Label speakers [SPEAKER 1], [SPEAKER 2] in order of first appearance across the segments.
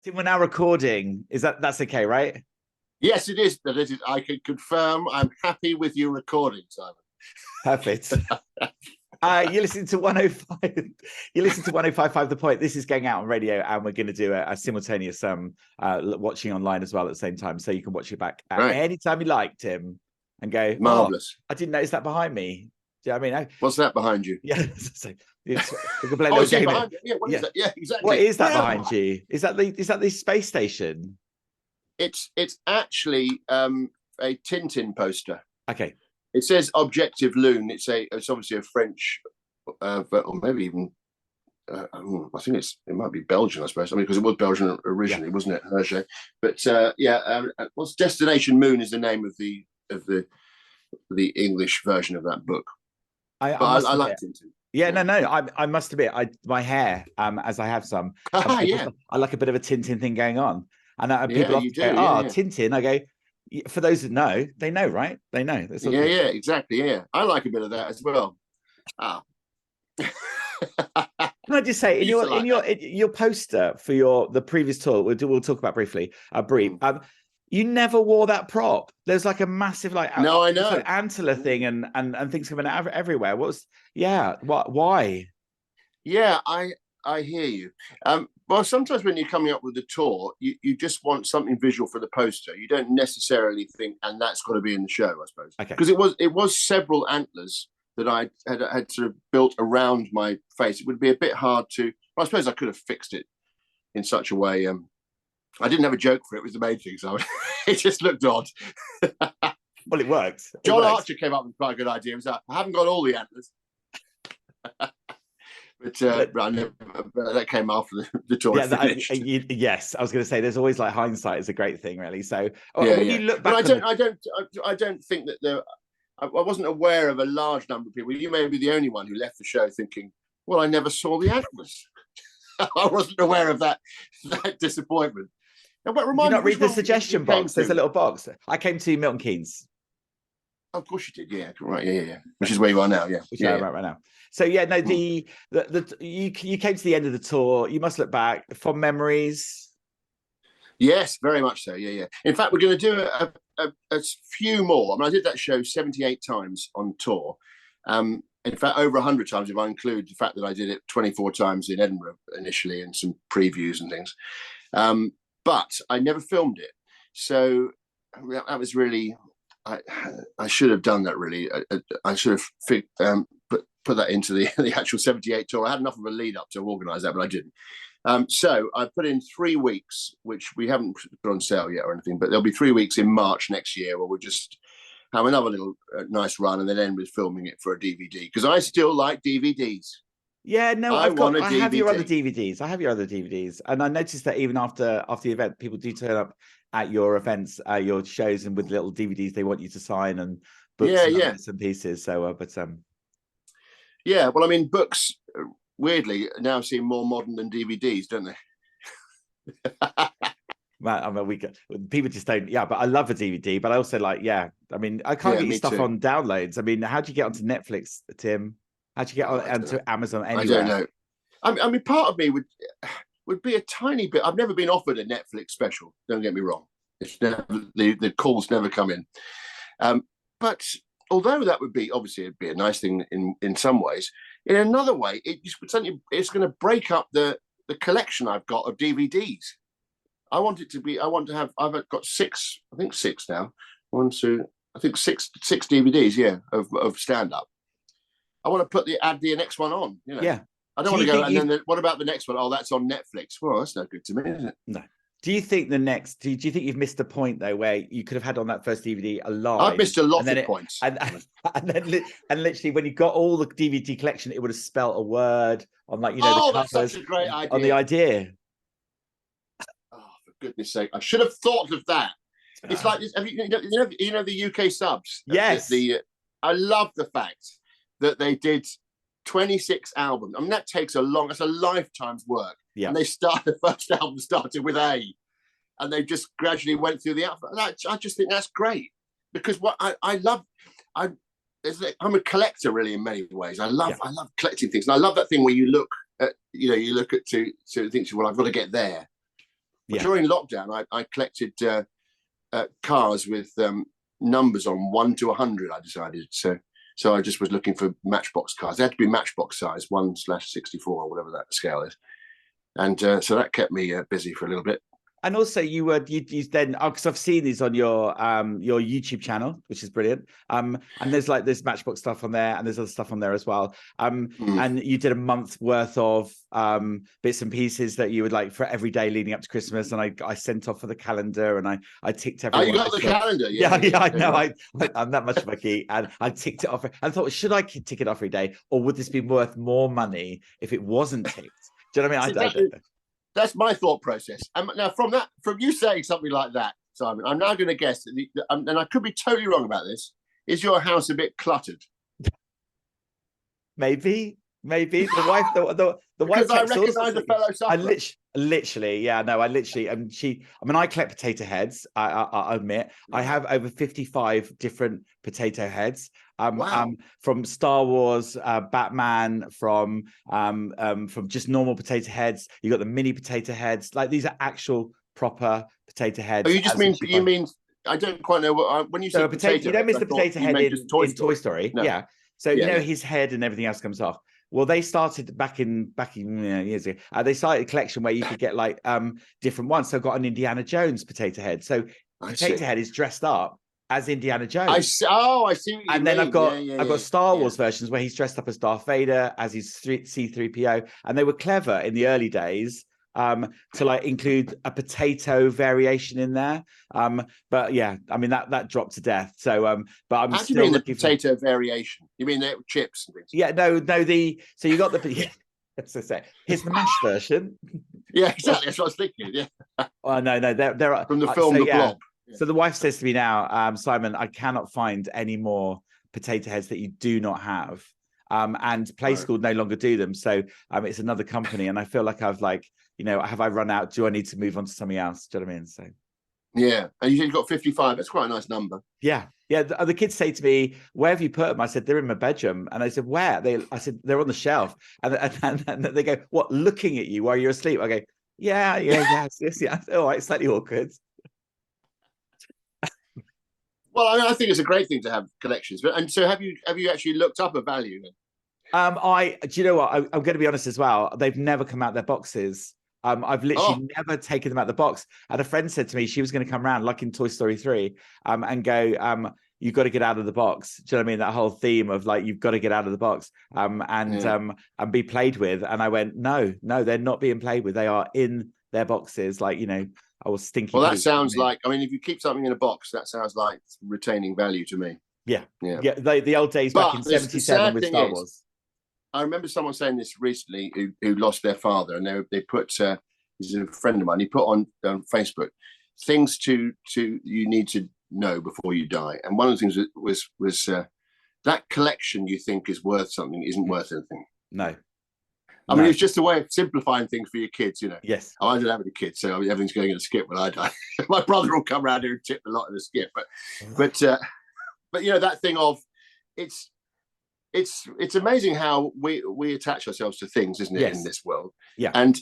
[SPEAKER 1] Tim, we're now recording. That's okay, right?
[SPEAKER 2] Yes, it is. That is. I can confirm. I'm happy with you recording, Simon.
[SPEAKER 1] Perfect. You listen to 105. You listen to 105.5 The Point. This is going out on radio, and we're going to do a simultaneous watching online as well at the same time, so you can watch it back at any time you like, Tim, and go.
[SPEAKER 2] Marvelous.
[SPEAKER 1] I didn't notice that behind me. Do you know what I mean?
[SPEAKER 2] What's that behind you?
[SPEAKER 1] Yeah. We can play a
[SPEAKER 2] oh,
[SPEAKER 1] little game.
[SPEAKER 2] Behind you? Yeah. What is that? Yeah, exactly.
[SPEAKER 1] What is that behind you? Is that the space station?
[SPEAKER 2] It's actually a Tintin poster.
[SPEAKER 1] Okay.
[SPEAKER 2] It says Objective Loon. It's obviously a French, or maybe even I think it might be Belgian, I suppose. I mean, because it was Belgian originally, wasn't it, Hergé? But what's Destination Moon is the name of the English version of that book. I like Tintin.
[SPEAKER 1] Yeah, no. I must admit, my hair, as I have some,
[SPEAKER 2] I
[SPEAKER 1] like a bit of a Tintin thing going on, and people often go, Tintin. I go, for those that know, they know, right? They know.
[SPEAKER 2] Yeah, exactly. Yeah, I like a bit of that as well.
[SPEAKER 1] Can I just say, in your poster for the previous tour, we'll talk about briefly, you never wore that prop. There's like a massive I know antler thing and things coming out everywhere. Why?
[SPEAKER 2] Yeah, I hear you. Well, sometimes when you're coming up with a tour, you just want something visual for the poster. You don't necessarily think, and that's got to be in the show, I suppose.
[SPEAKER 1] Okay.
[SPEAKER 2] Because it was several antlers that I had sort of built around my face. It would be a bit hard to. Well, I suppose I could have fixed it in such a way. I didn't have a joke for it. Was the main thing, so it just looked odd.
[SPEAKER 1] Well, it works.
[SPEAKER 2] John Archer came up with quite a good idea. He was like, I haven't got all the antlers. But that came after the tour.
[SPEAKER 1] Yeah, yes, I was going to say there's always hindsight is a great thing, really. So
[SPEAKER 2] you look back, but I don't think that I wasn't aware of a large number of people. You may be the only one who left the show thinking, "Well, I never saw the antlers." I wasn't aware of that disappointment. Now, but
[SPEAKER 1] did you not read the suggestion box? There's a little box. I came to Milton Keynes.
[SPEAKER 2] Oh, of course you did, yeah, right, yeah. Which is where you are now, yeah.
[SPEAKER 1] Right now. So you came to the end of the tour. You must look back from memories.
[SPEAKER 2] Yes, very much so. Yeah. In fact, we're going to do a few more. I mean, I did that show 78 times on tour. In fact, over 100 times if I include the fact that I did it 24 times in Edinburgh initially and some previews and things. But I never filmed it. So that was really, I should have done that really. I should have put that into the actual 78 tour. I had enough of a lead up to organise that, but I didn't. So I put in 3 weeks, which we haven't put on sale yet or anything, but there'll be 3 weeks in March next year where we'll just have another little nice run and then end with filming it for a DVD, because I still like DVDs.
[SPEAKER 1] Yeah, no, I have your other DVDs. And I noticed that even after the event, people do turn up at your events, your shows, and with little DVDs they want you to sign and books and bits and pieces. So,
[SPEAKER 2] yeah, well, I mean, books weirdly now seem more modern than DVDs, don't they?
[SPEAKER 1] I mean, people just don't. Yeah, but I love a DVD. But I also I mean, I can't get your stuff on downloads. I mean, how do you get onto Netflix, Tim? How do you get onto Amazon anywhere?
[SPEAKER 2] I don't know. I mean, part of me would be a tiny bit. I've never been offered a Netflix special. Don't get me wrong. It's never, the calls never come in. But although that would be obviously it'd be a nice thing in some ways, in another way, it's going to break up the collection I've got of DVDs. I've got 6. I think 6 now. 1, 2. I think six DVDs. Yeah, of stand up. I want to add the next one on. You know.
[SPEAKER 1] Yeah.
[SPEAKER 2] I don't want to go. And then what about the next one? Oh, that's on Netflix. Well, that's no good to me, is it?
[SPEAKER 1] No. Do you think do you think you've missed a point though, where you could have had on that first DVD a line?
[SPEAKER 2] I've missed a lot of points.
[SPEAKER 1] And literally, when you got all the DVD collection, it would have spelt a word on the covers.
[SPEAKER 2] That's such a great idea.
[SPEAKER 1] On the idea.
[SPEAKER 2] Oh, for goodness sake! I should have thought of that. It's like this. You know the UK subs.
[SPEAKER 1] Yes.
[SPEAKER 2] I love the fact that they did 26 albums. I mean, that's a lifetime's work.
[SPEAKER 1] Yeah.
[SPEAKER 2] And the first album started with A, and they just gradually went through the alphabet. I just think that's great, because what I'm a collector really in many ways. I love collecting things, and I love that thing where you look at to think, well, I've got to get there.
[SPEAKER 1] Yeah.
[SPEAKER 2] During lockdown, I collected cars with numbers on 1 to 100. I decided so I just was looking for Matchbox cars. They had to be Matchbox size, 1/64 or whatever that scale is, and so that kept me busy for a little bit.
[SPEAKER 1] And also, you then, because I've seen these on your YouTube channel, which is brilliant. And there's Matchbox stuff on there, and there's other stuff on there as well. And you did a month's worth of bits and pieces that you would like for every day leading up to Christmas. And I sent off for the calendar, and I ticked everyone.
[SPEAKER 2] Oh, you got the calendar?
[SPEAKER 1] Yeah, I know. I'm that much of a geek, and I ticked it off. I thought, should I tick it off every day, or would this be worth more money if it wasn't ticked? Do you know what I mean? I don't know.
[SPEAKER 2] That's my thought process. Now, from you saying something like that, Simon, I'm now going to guess that, and I could be totally wrong about this. Is your house a bit cluttered?
[SPEAKER 1] Maybe the wife, the wife.
[SPEAKER 2] Because I recognise a fellow sufferer.
[SPEAKER 1] I literally, yeah, no, I literally, I collect potato heads. I admit, I have over 55 different potato heads.
[SPEAKER 2] Wow.
[SPEAKER 1] From Star Wars, Batman, from just normal potato heads. You got the mini potato heads. Like, these are actual proper potato heads.
[SPEAKER 2] Oh, you mean? I don't quite know what when you say potato.
[SPEAKER 1] You don't miss the potato head in Toy Story.
[SPEAKER 2] No.
[SPEAKER 1] Yeah. So his head and everything else comes off. Well, they started back in years ago. They started a collection where you could get like different ones. So I've got an Indiana Jones potato head. So potato head is dressed up as Indiana Jones.
[SPEAKER 2] I see.
[SPEAKER 1] And then I've got Star Wars versions where he's dressed up as Darth Vader, as his C-3PO, and they were clever in the early days to like include a potato variation in there. But yeah, I mean that dropped to death. So but I'm
[SPEAKER 2] How
[SPEAKER 1] still
[SPEAKER 2] do you mean
[SPEAKER 1] looking
[SPEAKER 2] the potato variation? You mean the chips and things?
[SPEAKER 1] Yeah, so you got the let's just say here's the mash version.
[SPEAKER 2] Yeah, exactly. That's what I was thinking. Yeah.
[SPEAKER 1] Oh no, there are
[SPEAKER 2] from the film The Blob.
[SPEAKER 1] Yeah. So the wife says to me now, Simon, I cannot find any more potato heads that you do not have. And Play School no longer do them. So it's another company. And I feel like I've have I run out? Do I need to move on to something else? Do you know what I mean? So
[SPEAKER 2] yeah. And you've got 55. That's quite a nice number.
[SPEAKER 1] Yeah. Yeah. The kids say to me, where have you put them? I said, they're in my bedroom. And I said, where? I said, they're on the shelf. And they go, what, looking at you while you're asleep? I go, yes. All right, slightly awkward.
[SPEAKER 2] Well, I mean, I think it's a great thing to have collections. And so have you actually looked up a value then?
[SPEAKER 1] Do you know what? I'm going to be honest as well. They've never come out their boxes. I've literally never taken them out the box. And a friend said to me she was going to come around, like in Toy Story 3, and go, you've got to get out of the box. Do you know what I mean? That whole theme of like, you've got to get out of the box and be played with. And I went, no, they're not being played with. They are in their boxes. Like, I was stinky.
[SPEAKER 2] Well, that sounds like, I mean, if you keep something in a box, that sounds like retaining value to me.
[SPEAKER 1] Yeah. The old days back in 77 with Star Wars.
[SPEAKER 2] I remember someone saying this recently who lost their father, and they put, he's a friend of mine, he put on Facebook, things to you need to know before you die. And one of the things was that collection you think is worth something isn't worth anything.
[SPEAKER 1] No.
[SPEAKER 2] I mean, it's just a way of simplifying things for your kids,
[SPEAKER 1] Yes.
[SPEAKER 2] I don't have any kids, so everything's going in a skip when I die. My brother will come around here and tip a lot in the skip, but that thing of it's amazing how we attach ourselves to things, isn't it? Yes. In this world,
[SPEAKER 1] yeah.
[SPEAKER 2] And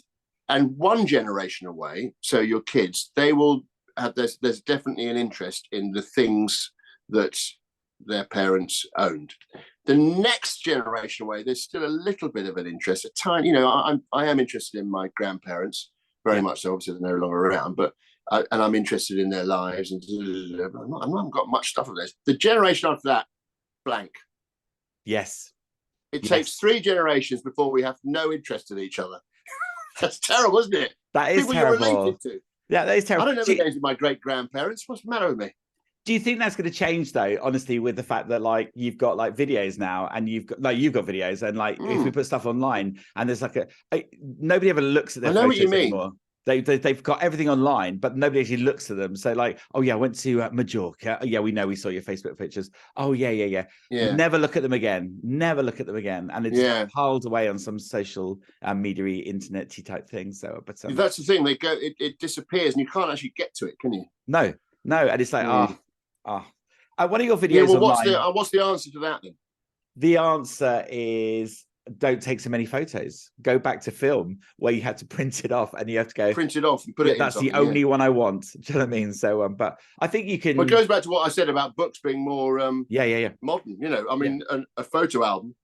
[SPEAKER 2] one generation away, so your kids, they will have. There's definitely an interest in the things that their parents owned. The next generation away, there's still a little bit of an interest. A tiny, I am interested in my grandparents very much. So obviously they're no longer around, but and I'm interested in their lives. And I haven't got much stuff of this. The generation after that, blank.
[SPEAKER 1] Yes.
[SPEAKER 2] It takes 3 generations before we have no interest in each other. That's terrible, isn't it?
[SPEAKER 1] That is
[SPEAKER 2] people
[SPEAKER 1] terrible.
[SPEAKER 2] You're related to.
[SPEAKER 1] Yeah, that is terrible.
[SPEAKER 2] I don't know the names of my great grandparents. What's the matter with me?
[SPEAKER 1] Do you think that's going to change though, honestly, with the fact that like you've got like videos now and you've got videos and like if we put stuff online and there's like nobody ever looks at their photos anymore. They've got everything online, but nobody actually looks at them. So like, oh yeah, I went to Majorca. Yeah, we saw your Facebook pictures. Oh yeah. Never look at them again. And it's piled away on some social media internet-y type thing. So, but
[SPEAKER 2] that's the thing. They go, it disappears, and you can't actually get to it, can you?
[SPEAKER 1] No, and it's like one of your videos.
[SPEAKER 2] Yeah, well, what's the answer to that then?
[SPEAKER 1] The answer is don't take so many photos. Go back to film where you had to print it off and you have to go
[SPEAKER 2] print it off and put it in.
[SPEAKER 1] That's the only one I want. Do you know what I mean? So, but I think you can.
[SPEAKER 2] Well, it goes back to what I said about books being more modern. You know, I mean, a photo album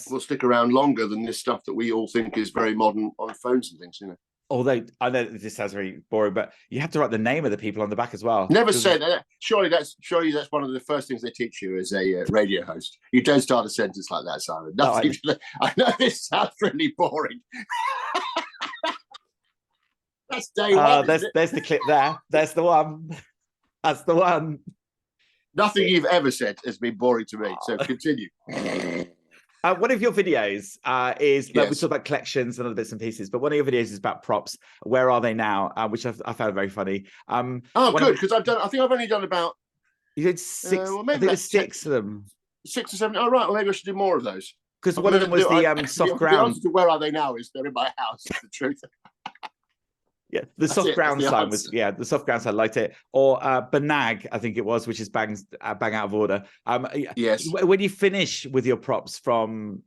[SPEAKER 2] will stick around longer than this stuff that we all think is very modern on phones and things. You know.
[SPEAKER 1] Although I know this sounds very boring, but you have to write the name of the people on the back as well.
[SPEAKER 2] Never say that. Surely that's one of the first things they teach you as a radio host. You don't start a sentence like that, Simon. Nothing. I know this sounds really boring. That's day one.
[SPEAKER 1] There's the clip there. There's the one. That's the one.
[SPEAKER 2] Nothing you've ever said has been boring to me. So continue.
[SPEAKER 1] One of your videos is we talk about collections and other bits and pieces, but one of your videos is about props. Where are they now? Which I found very funny.
[SPEAKER 2] Good, because I think I've only done about.
[SPEAKER 1] You did six. Maybe there's 6 of them.
[SPEAKER 2] 6 or 7. Oh, right. Well, maybe I should do more of those.
[SPEAKER 1] Because one of them was the soft ground.
[SPEAKER 2] The answer to where are they now is they're in my house. Is the truth.
[SPEAKER 1] Yeah, the soft ground sign was the soft ground sign, liked it. Or Banag, I think it was, which is bang out of order.
[SPEAKER 2] Yes.
[SPEAKER 1] When you finish with your props from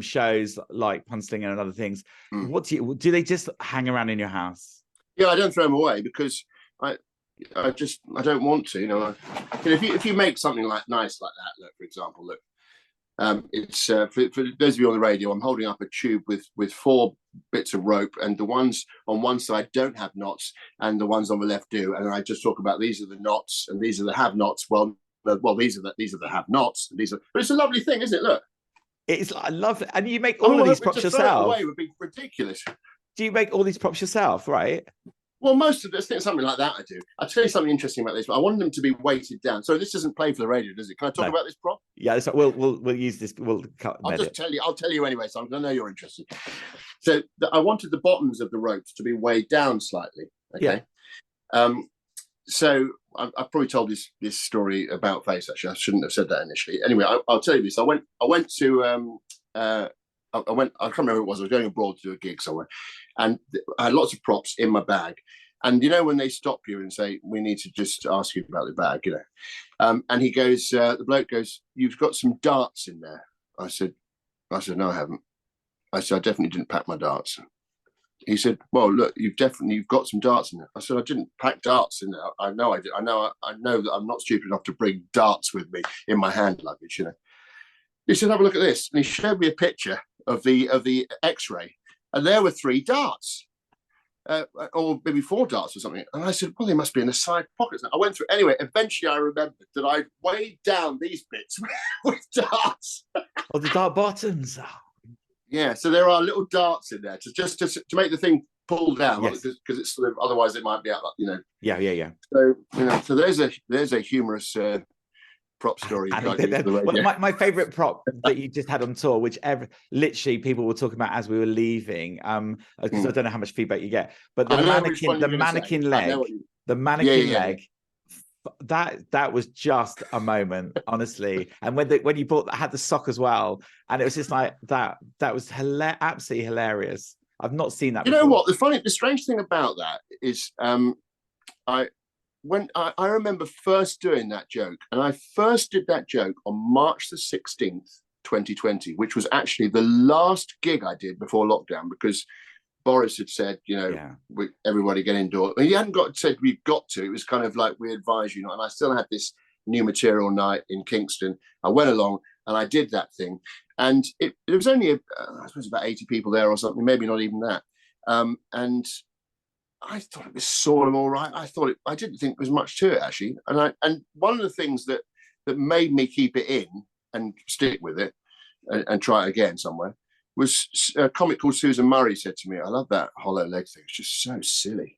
[SPEAKER 1] shows like Punslinger and other things, what do they just hang around in your house?
[SPEAKER 2] Yeah, I don't throw them away because I don't want to. You know, if you make something nice like that, look, for example, look. It's for those of you on the radio, I'm holding up a tube with 4 bits of rope, and the ones on one side don't have knots and the ones on the left do, and I just talk about these are the knots and these are the have nots. Well, these are the have nots. But it's a lovely thing, isn't it? Look, I
[SPEAKER 1] love it. And you make all of these props yourself.
[SPEAKER 2] Away would be ridiculous.
[SPEAKER 1] Do you make all these props yourself, right?
[SPEAKER 2] Well, most of this, something like that I do. I'll tell you something interesting about this, but I wanted them to be weighted down. So this doesn't play for the radio, does it? Can I talk about this prop?
[SPEAKER 1] Yeah, we'll use this. We'll cut.
[SPEAKER 2] I'll tell you anyway, Simon. I know you're interested. So I wanted the bottoms of the ropes to be weighed down slightly. Okay. Yeah. So I've probably told this story about face. Actually, I shouldn't have said that initially. Anyway, I'll tell you this. I went to I can't remember who it was. I was going abroad to do a gig somewhere, and I had lots of props in my bag. And you know when they stop you and say, "We need to just ask you about the bag," you know, and he goes, the bloke goes, "You've got some darts in there." I said, "No, I haven't." I said, "I definitely didn't pack my darts." He said, "Well, look, you've got some darts in there." I said, "I didn't pack darts in there. I know I did. I know that I'm not stupid enough to bring darts with me in my hand luggage, you know." He said, "Have a look at this," and he showed me a picture of the X-ray, and there were 3 darts. Or maybe 4 darts or something. And I said, "Well, they must be in the side pockets." I went through. Anyway, eventually I remembered that I'd weighed down these bits with darts.
[SPEAKER 1] Oh, the dart bottoms.
[SPEAKER 2] Yeah, so there are little darts in there to make the thing pull down, because it's sort of, otherwise it might be out, you know.
[SPEAKER 1] Yeah.
[SPEAKER 2] So, you know, so there's a humorous prop story.
[SPEAKER 1] My favorite prop that you just had on tour, which literally people were talking about as we were leaving, because I don't know how much feedback you get, but the mannequin leg, that was just a moment, honestly. And when you had the sock as well, and it was just like that was absolutely hilarious. I've not seen that before.
[SPEAKER 2] You know what, the strange thing about that is I remember first doing that joke, and I first did that joke on March the 16th, 2020, which was actually the last gig I did before lockdown, because Boris had said, you know, everybody get indoors. He hadn't said we've got to. It was kind of like, we advise you not. And I still had this new material night in Kingston. I went along and I did that thing. And it was only, I suppose, about 80 people there or something, maybe not even that. And I thought it was sort of all right. I didn't think there was much to it, actually. And one of the things that made me keep it in and stick with it and try it again somewhere was a comic called Susan Murray said to me, "I love that hollow leg thing. It's just so silly."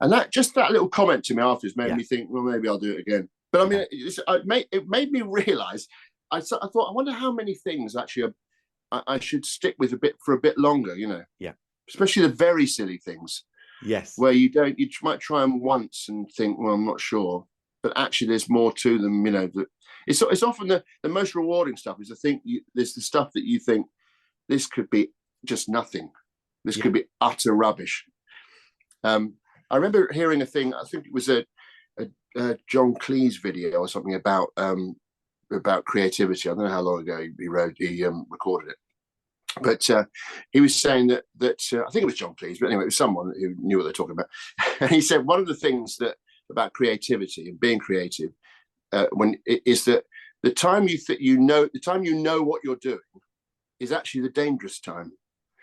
[SPEAKER 2] And that little comment to me afterwards made me think, well, maybe I'll do it again. But I mean, it made me realise, I thought, I wonder how many things actually I should stick with for a bit longer, you know.
[SPEAKER 1] Yeah. Especially
[SPEAKER 2] the very silly things.
[SPEAKER 1] Yes.
[SPEAKER 2] Where you might try them once and think, well, I'm not sure. But actually there's more to them, you know. It's often the most rewarding stuff is there's the stuff that you think, this could be just nothing. This could be utter rubbish. I remember hearing a thing, I think it was a John Cleese video or something about creativity. I don't know how long ago he recorded it. But he was saying that I think it was John Cleese, but anyway, it was someone who knew what they're talking about. And he said one of the things that about creativity and being creative is that the time the time you know what you're doing is actually the dangerous time.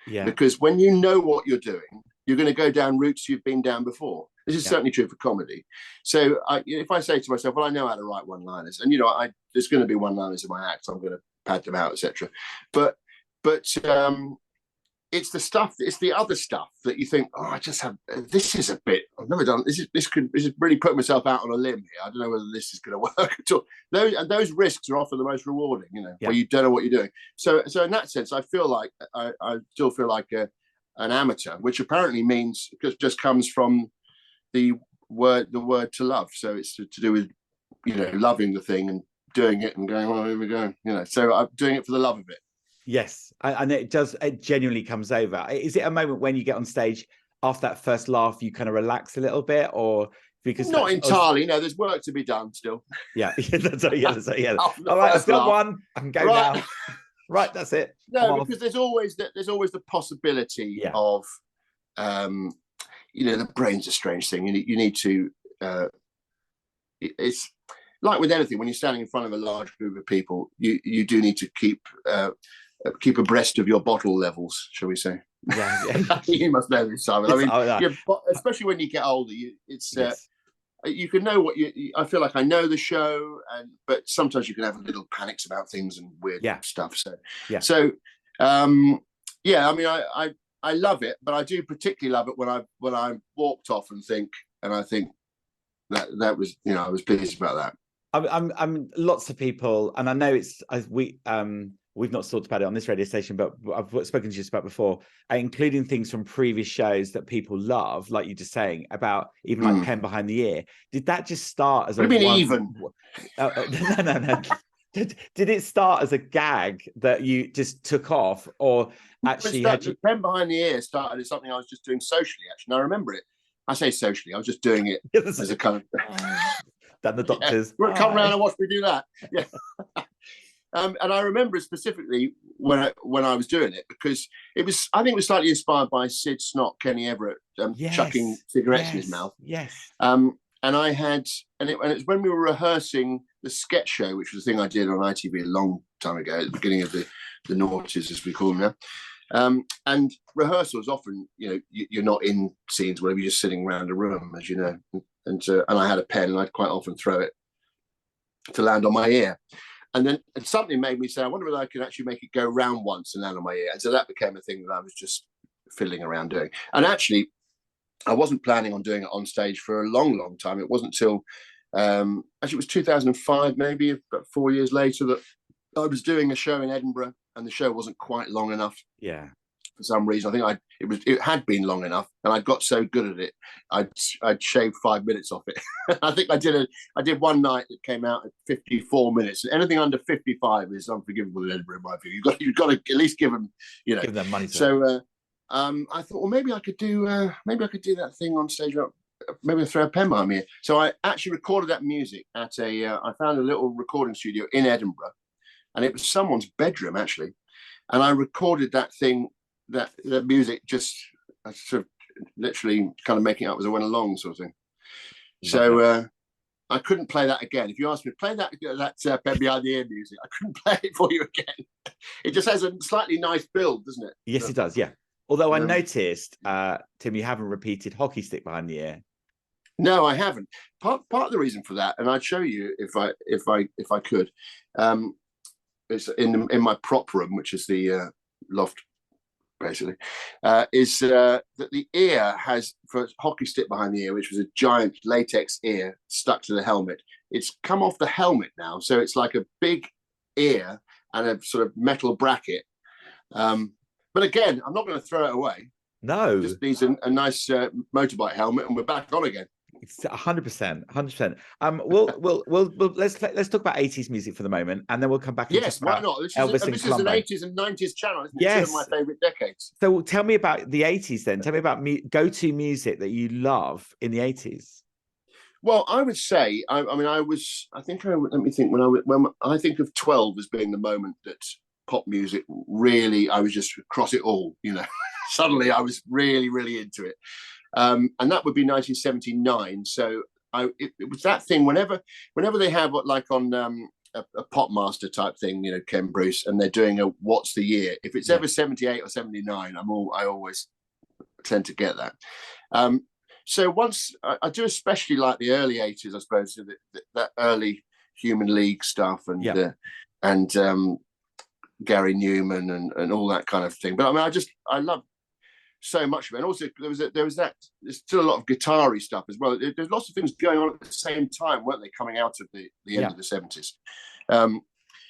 [SPEAKER 1] Yeah.
[SPEAKER 2] Because when you know what you're doing, you're going to go down routes you've been down before. This is certainly true for comedy. So if I say to myself, well, I know how to write one-liners, and there's going to be one-liners in my act, so I'm going to pad them out, etc. But it's the other stuff that you think, oh, I just have, this is a bit, I've never done this is really putting myself out on a limb here. I don't know whether this is going to work at all. Those risks are often the most rewarding, where you don't know what you're doing. So in that sense, I feel like I still feel like an amateur, which apparently means just comes from the word to love. So it's to do with loving the thing and doing it and going, oh, here we go. So I'm doing it for the love of it.
[SPEAKER 1] Yes, and it genuinely comes over. Is it a moment when you get on stage after that first laugh, you kind of relax a little bit, or because
[SPEAKER 2] not entirely? No, there's work to be done still.
[SPEAKER 1] Yeah. All right, I've got one. I can go now. Right, that's it.
[SPEAKER 2] No, because there's always the possibility of, the brain's a strange thing. You need to. It's like with anything. When you're standing in front of a large group of people, you do need to keep abreast of your bottle levels, shall we say?
[SPEAKER 1] Yeah.
[SPEAKER 2] You must know this, Simon. I mean, especially when you get older, you can know what I feel like I know the show, but sometimes you can have little panics about things and weird stuff. So I mean, I love it, but I do particularly love it when I walked off and I think that was I was pleased about that.
[SPEAKER 1] I'm lots of people, and I know we've not talked about it on this radio station, but I've spoken to you about before, including things from previous shows that people love, like you're just saying about even like Pen Behind the Ear. Did that just start as
[SPEAKER 2] No.
[SPEAKER 1] Did it start as a gag that you just took off, or actually
[SPEAKER 2] Pen Behind the Ear started as something I was just doing socially? Actually, and I remember it. I say socially. I was just doing it as a kind of.
[SPEAKER 1] Then the doctors
[SPEAKER 2] come around and watch me do that. Yeah. And I remember specifically when I was doing it, because I think it was slightly inspired by Sid Snot, Kenny Everett, chucking cigarettes in his mouth.
[SPEAKER 1] Yes.
[SPEAKER 2] And it was when we were rehearsing the sketch show, which was a thing I did on ITV a long time ago, at the beginning of the noughties, as we call them now. And rehearsals often, you're not in scenes where you're just sitting around a room, as you know. And I had a pen, and I'd quite often throw it to land on my ear. And something made me say, I wonder whether I could actually make it go round once and land on my ear. And so that became a thing that I was just fiddling around doing. And actually, I wasn't planning on doing it on stage for a long, long time. It wasn't till, actually it was 2005, maybe about 4 years later, that I was doing a show in Edinburgh, and the show wasn't quite long enough.
[SPEAKER 1] Yeah.
[SPEAKER 2] For some reason, I think it had been long enough, and I'd got so good at it, I'd shaved 5 minutes off it. I think I did one night that came out at 54 minutes. Anything under 55 is unforgivable in Edinburgh, in my view. You've got to at least give them,
[SPEAKER 1] give them money.
[SPEAKER 2] So I thought, well, maybe I could do that thing on stage. Maybe throw a pen behind me. So I actually recorded that music at I found a little recording studio in Edinburgh, and it was someone's bedroom actually, and I recorded that thing. That music, just sort of literally kind of making it up as I went along, sort of thing. So I couldn't play that again. If you asked me to play that Pen Behind the Ear music, I couldn't play it for you again. It just has a slightly nice build, doesn't it?
[SPEAKER 1] Yes, it does. Yeah. Although I noticed, Tim, you haven't repeated Hockey Stick Behind the Ear.
[SPEAKER 2] No, I haven't. Part of the reason for that, and I'd show you if I could. It's in my prop room, which is the loft. Basically, is that the ear has, for Hockey Stick Behind the Ear, which was a giant latex ear stuck to the helmet, it's come off the helmet now, so it's like a big ear and a sort of metal bracket. But again, I'm not going to throw it away.
[SPEAKER 1] No,
[SPEAKER 2] it just needs a nice motorbike helmet, and we're back on again.
[SPEAKER 1] It's 100%, 100%. Let's talk about 80s music for the moment, and then we'll come back.
[SPEAKER 2] Yes, why not? This is an 80s and 90s channel. It's one of my favorite decades.
[SPEAKER 1] So tell me about the 80s then. Tell me about go-to music that you love in the 80s.
[SPEAKER 2] Well, I would say, let me think. When I think of 12 as being the moment that pop music, really, I was just across it all, you know. Suddenly I was really, really into it. And that would be 1979. So it was that thing whenever they have what, like on a pop master type thing, you know, Ken Bruce, and they're doing a what's the year, if it's ever 78 or 79, I always tend to get that. So once I do especially like the early 80s, I suppose, so that early Human League stuff and Gary Newman and all that kind of thing. But I mean, I love so much of it. And also there's still a lot of guitar-y stuff as well. There's lots of things going on at the same time, weren't they, coming out of the end of the 70s.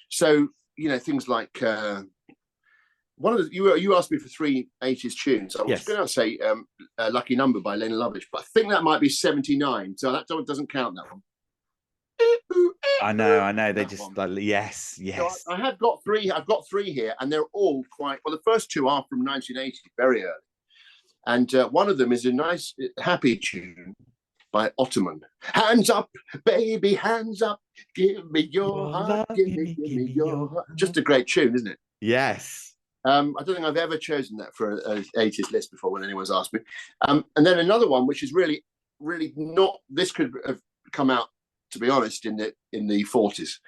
[SPEAKER 2] So, you know, things like one of the, you asked me for 3 80s tunes. I was going to say Lucky Number by Len Lovitch, but I think that might be 79. So that doesn't count, that one.
[SPEAKER 1] I know. They just like, yes.
[SPEAKER 2] So I've got 3 here, and they're all quite well. The first 2 are from 1980, very early, and one of them is a nice, happy tune by Ottoman. Hands up, baby, hands up. Give me your heart. Give me your heart. Just a great tune, isn't it?
[SPEAKER 1] Yes.
[SPEAKER 2] I don't think I've ever chosen that for an 80s list before when anyone's asked me. And then another one, which is really, really not. This could have come out, to be honest, in the 40s.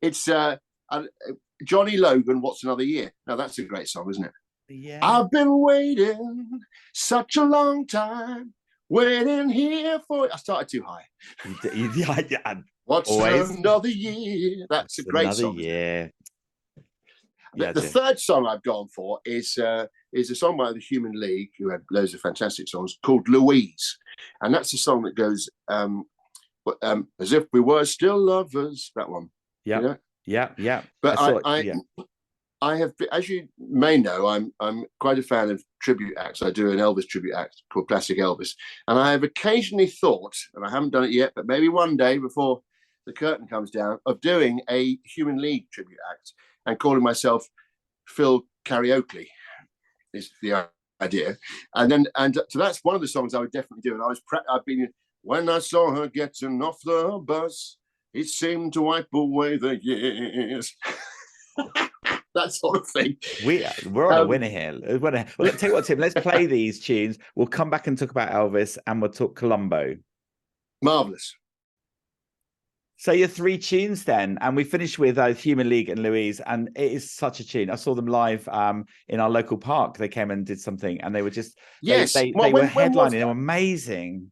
[SPEAKER 2] It's Johnny Logan, What's Another Year. Now that's a great song, isn't it?
[SPEAKER 1] Yeah.
[SPEAKER 2] I've been waiting such a long time, waiting here for. I started too high.
[SPEAKER 1] Yeah.
[SPEAKER 2] What's another year? That's a great song.
[SPEAKER 1] Yeah.
[SPEAKER 2] The third song I've gone for is a song by the Human League, who had loads of fantastic songs, called Louise. And that's a song that goes, as if we were still lovers, that one.
[SPEAKER 1] Yeah.
[SPEAKER 2] You know?
[SPEAKER 1] Yeah.
[SPEAKER 2] But I have, as you may know, I'm quite a fan of tribute acts. I do an Elvis tribute act called Classic Elvis. And I have occasionally thought, and I haven't done it yet, but maybe one day before the curtain comes down, of doing a Human League tribute act and calling myself Phil Karaoke is the idea. And so that's one of the songs I would definitely do. And I've been, when I saw her getting off the bus, it seemed to wipe away the years. That sort of thing.
[SPEAKER 1] We're on a winner here. Well, let's tell you what, Tim, let's play these tunes. We'll come back and talk about Elvis, and we'll talk Columbo.
[SPEAKER 2] Marvelous.
[SPEAKER 1] So your 3 tunes then, and we finished with Human League and Louise, and it is such a tune. I saw them live in our local park. They came and did something, and they were just they were headlining. They were amazing.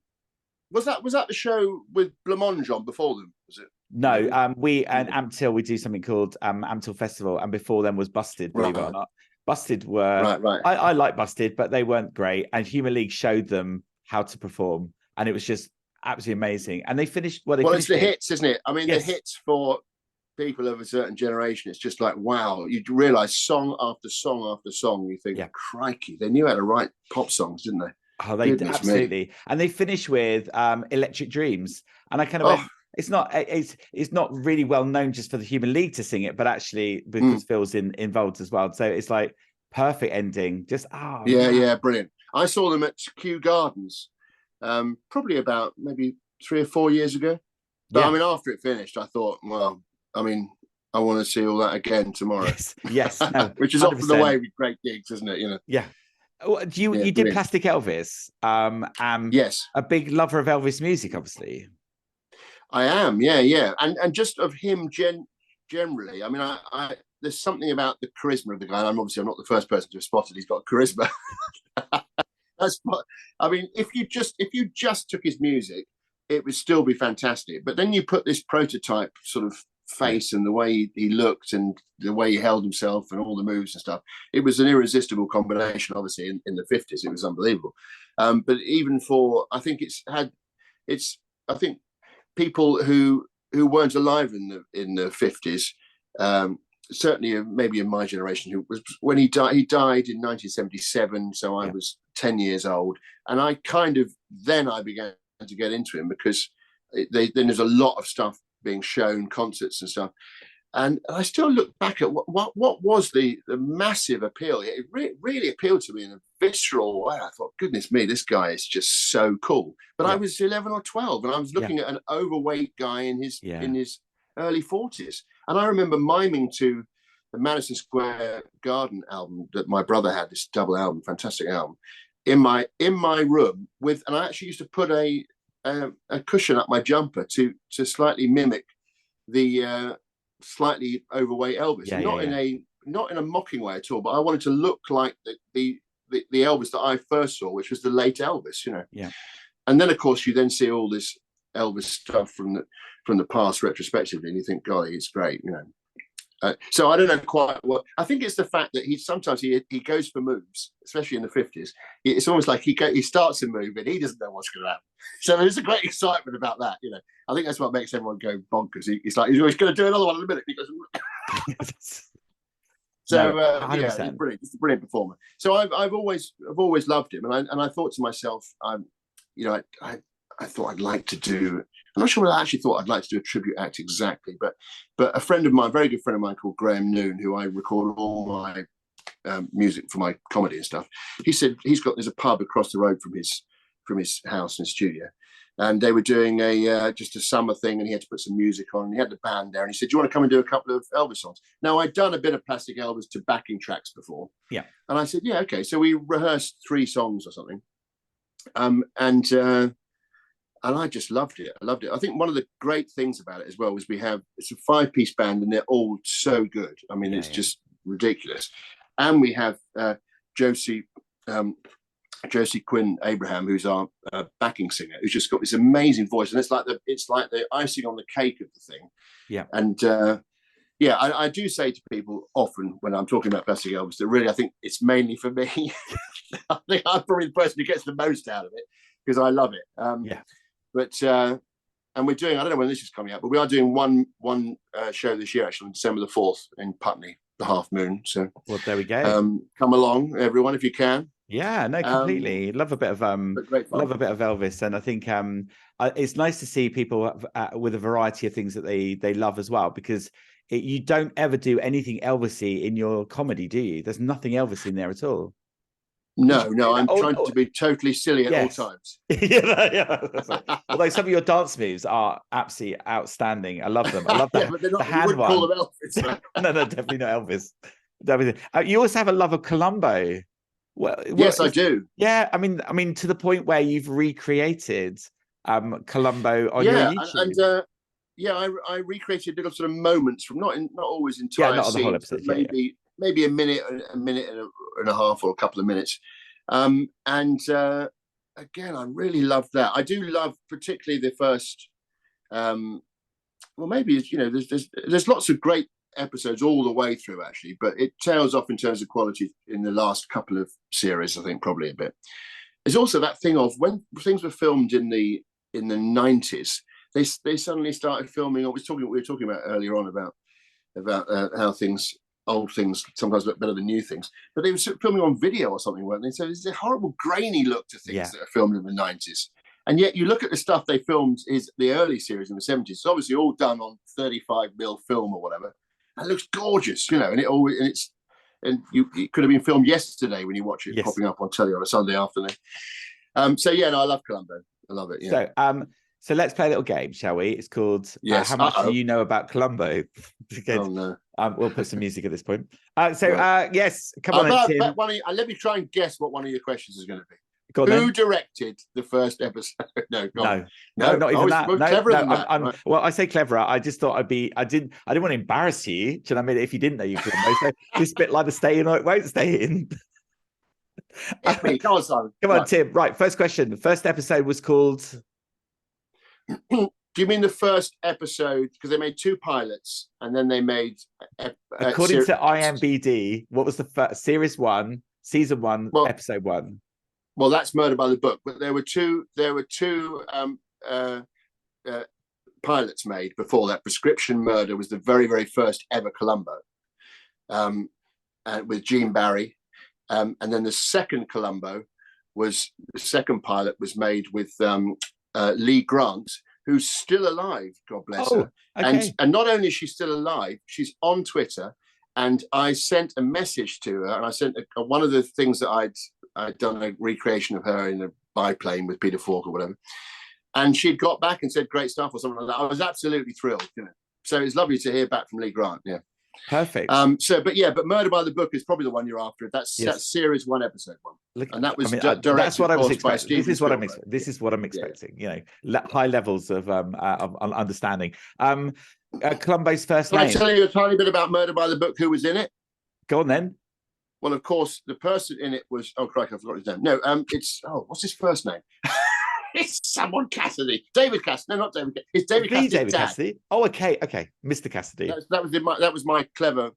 [SPEAKER 2] Was that the show with Blancmange on before them? Was it?
[SPEAKER 1] No, we and Amptill, we do something called Amptill Festival, and before them was Busted, believe it or not. Busted were
[SPEAKER 2] right.
[SPEAKER 1] I like Busted, but they weren't great. And Human League showed them how to perform, and it was just absolutely amazing. And they finished
[SPEAKER 2] it's the hits, isn't it? I mean, the hits for people of a certain generation, it's just like, wow, you realize song after song after song, you think, crikey, they knew how to write pop songs, didn't they?
[SPEAKER 1] Oh, they absolutely me. And they finish with Electric Dreams, and I kind of went, it's not really well known just for the Human League to sing it, but actually because Phil's involved as well. So it's like perfect ending. Just
[SPEAKER 2] brilliant. I saw them at Kew Gardens probably about maybe 3 or 4 years ago. But I mean, after it finished, I thought, well, I mean, I want to see all that again tomorrow.
[SPEAKER 1] Yes. No,
[SPEAKER 2] which is 100%. Often the way with great gigs, isn't it? You know.
[SPEAKER 1] Yeah. You did Plastic Elvis.
[SPEAKER 2] Yes.
[SPEAKER 1] A big lover of Elvis music, obviously.
[SPEAKER 2] I am, yeah. And just of him generally. I mean, I there's something about the charisma of the guy. I'm not the first person to have spotted he's got charisma. I mean, if you just took his music, it would still be fantastic. But then you put this prototype sort of face and the way he looked and the way he held himself and all the moves and stuff, it was an irresistible combination. Obviously, in the 50s, it was unbelievable. But even for, I think I think people who weren't alive in the 50s, certainly maybe in my generation, who was when he died in 1977. So I was 10 years old, and I began to get into him because then there's a lot of stuff being shown, concerts and stuff. And I still look back at what was the massive appeal. It really appealed to me in a visceral way. I thought, goodness me, this guy is just so cool. But I was 11 or 12, and I was looking at an overweight guy in his early 40s. And I remember miming to the Madison Square Garden album that my brother had, this double album, fantastic album, in my room with, and I actually used to put a cushion up my jumper to slightly mimic the slightly overweight Elvis, not in a mocking way at all, but I wanted to look like the Elvis that I first saw, which was the late Elvis, you know.
[SPEAKER 1] Yeah.
[SPEAKER 2] And then of course you then see all this Elvis stuff from the past retrospectively, and you think, God, it's great, you know. So I don't know quite what. I think it's the fact that sometimes he goes for moves, especially in the 50s. It's almost like he starts a move and he doesn't know what's going to happen. So there's a great excitement about that, you know. I think that's what makes everyone go bonkers. He's like, he's going to do another one in a minute. He goes. So yeah, he's brilliant. He's a brilliant performer. So I've always loved him, and I thought to myself, you know, I thought I'd like to do. I'm not sure what I actually thought I'd like to do a tribute act exactly, but a friend of mine, very good friend of mine called Graham Noon, who I record all my music for my comedy and stuff. He said there's a pub across the road from his house and studio, and they were doing just a summer thing, and he had to put some music on, and he had the band there, and he said, "Do you want to come and do a couple of Elvis songs?" Now I'd done a bit of Plastic Elvis to backing tracks before,
[SPEAKER 1] yeah,
[SPEAKER 2] and I said, "Yeah, okay." So we rehearsed 3 songs or something, and I just loved it. I loved it. I think one of the great things about it as well was it's a 5-piece band and they're all so good. I mean, it's just ridiculous. And we have Josie Quinn Abraham, who's our backing singer, who's just got this amazing voice, and it's like the icing on the cake of the thing.
[SPEAKER 1] Yeah.
[SPEAKER 2] And I do say to people often when I'm talking about Plastic Elvis that really I think it's mainly for me. I think I'm probably the person who gets the most out of it because I love it. But and we're doing, I don't know when this is coming out, but we are doing one show this year actually on December the 4th in Putney, the Half Moon. So
[SPEAKER 1] well, there we go.
[SPEAKER 2] Come along, everyone, if you can.
[SPEAKER 1] Yeah, no, completely. Love a bit of Elvis, and I think it's nice to see people with a variety of things that they love as well, because you don't ever do anything Elvis-y in your comedy, do you? There's nothing Elvis in there at all.
[SPEAKER 2] No, I'm trying to be totally silly at all times.
[SPEAKER 1] Although some of your dance moves are absolutely outstanding. I love them. I love that.
[SPEAKER 2] But they're not,
[SPEAKER 1] the hand one.
[SPEAKER 2] Call them Elvis.
[SPEAKER 1] No, definitely not Elvis. You also have a love of Columbo.
[SPEAKER 2] Yes, I do.
[SPEAKER 1] Yeah, I mean, to the point where you've recreated Columbo on your YouTube.
[SPEAKER 2] And I recreated little sort of moments from not always entire
[SPEAKER 1] not
[SPEAKER 2] scenes,
[SPEAKER 1] the whole episode,
[SPEAKER 2] maybe a minute and a half or a couple of minutes. Again, I really love that. I do love particularly the first. Well, maybe there's lots of great episodes all the way through actually, but it tails off in terms of quality in the last couple of series. I think probably a bit. There's also that thing of when things were filmed in the 90s. They suddenly started filming. We were talking about earlier on about how old things sometimes look better than new things. But they were filming on video or something, weren't they? So there's a horrible grainy look to things that are filmed in the 90s. And yet you look at the stuff they filmed is the early series in the 70s. It's obviously all done on 35mm film or whatever. And it looks gorgeous, and it could have been filmed yesterday when you watch it popping up on telly on a Sunday afternoon. I love Columbo. I love it. Yeah.
[SPEAKER 1] So let's play a little game, shall we? It's called How Much Do You Know About Columbo?
[SPEAKER 2] Oh, no.
[SPEAKER 1] We'll put some music at this point. Yes, come on, Tim.
[SPEAKER 2] Let me try and guess what one of your questions is going to be.
[SPEAKER 1] Who
[SPEAKER 2] directed the first episode? No,
[SPEAKER 1] not even that.
[SPEAKER 2] Cleverer than that. Right.
[SPEAKER 1] Well, I say cleverer. I just thought I didn't want to embarrass you. Do you know what I mean? If you didn't know you Columbo, so this bit like the stay in or it won't stay in.
[SPEAKER 2] Come on, Simon.
[SPEAKER 1] Come on, Tim. Right, first question. The first episode was called.
[SPEAKER 2] Do you mean the first episode? Because they made 2 pilots and then they made.
[SPEAKER 1] According to IMBD, what was the first series 1, season 1, episode 1?
[SPEAKER 2] Well, that's Murder by the Book, but there were two pilots made before that. Prescription Murder was the very, very first ever Columbo, with Gene Barry, and then the second Columbo was the second pilot was made with Lee Grant, who's still alive, God bless her. Okay. And not only is she still alive, she's on Twitter. And I sent a message to her, and I sent one of the things that I'd done a recreation of her in a biplane with Peter Falk or whatever. And she'd got back and said great stuff or something like that. I was absolutely thrilled. So it's lovely to hear back from Lee Grant. Yeah.
[SPEAKER 1] Perfect.
[SPEAKER 2] But Murder by the Book is probably the one you're after. That's series 1, episode 1.
[SPEAKER 1] Look,
[SPEAKER 2] and that was
[SPEAKER 1] that's what I was expecting. This is what I'm expecting.
[SPEAKER 2] This
[SPEAKER 1] is what I'm expecting. You know, high levels of understanding. Columbo's first name.
[SPEAKER 2] Can I tell you a tiny bit about Murder by the Book? Who was in it?
[SPEAKER 1] Go on then.
[SPEAKER 2] Well, of course, the person in it was. Oh, crikey, I forgot his name. No, it's. Oh, what's his first name? It's someone Cassidy. David Cassidy. No, not David. It's David Cassidy.
[SPEAKER 1] David Cassidy. Oh, okay, Mr. Cassidy.
[SPEAKER 2] That was my clever.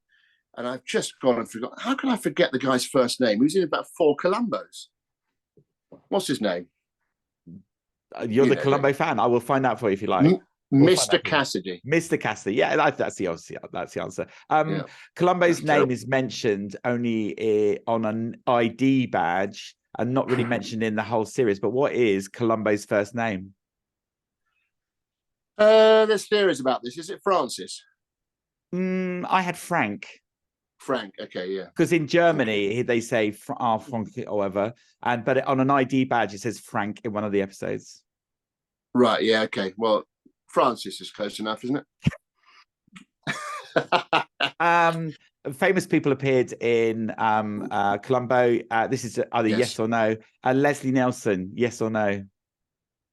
[SPEAKER 2] And I've just gone and forgot. How can I forget the guy's first name? He was in about 4 Columbos. What's his name?
[SPEAKER 1] You're the Columbo fan. I will find out for you if you like.
[SPEAKER 2] Mr. Cassidy.
[SPEAKER 1] Mr. Cassidy. Yeah, that's the answer. Columbo's name is mentioned only on an ID badge and not really mentioned in the whole series. But what is Columbo's first name?
[SPEAKER 2] There's theories about this. Is it Francis?
[SPEAKER 1] I had Frank.
[SPEAKER 2] Frank, okay, yeah.
[SPEAKER 1] Because in Germany they say Frank or whatever, but on an ID badge it says Frank in one of the episodes.
[SPEAKER 2] Right, yeah, okay. Well, Francis is close enough, isn't
[SPEAKER 1] it? Famous people appeared in Columbo. This is either yes or no. Leslie Nielsen, yes or no?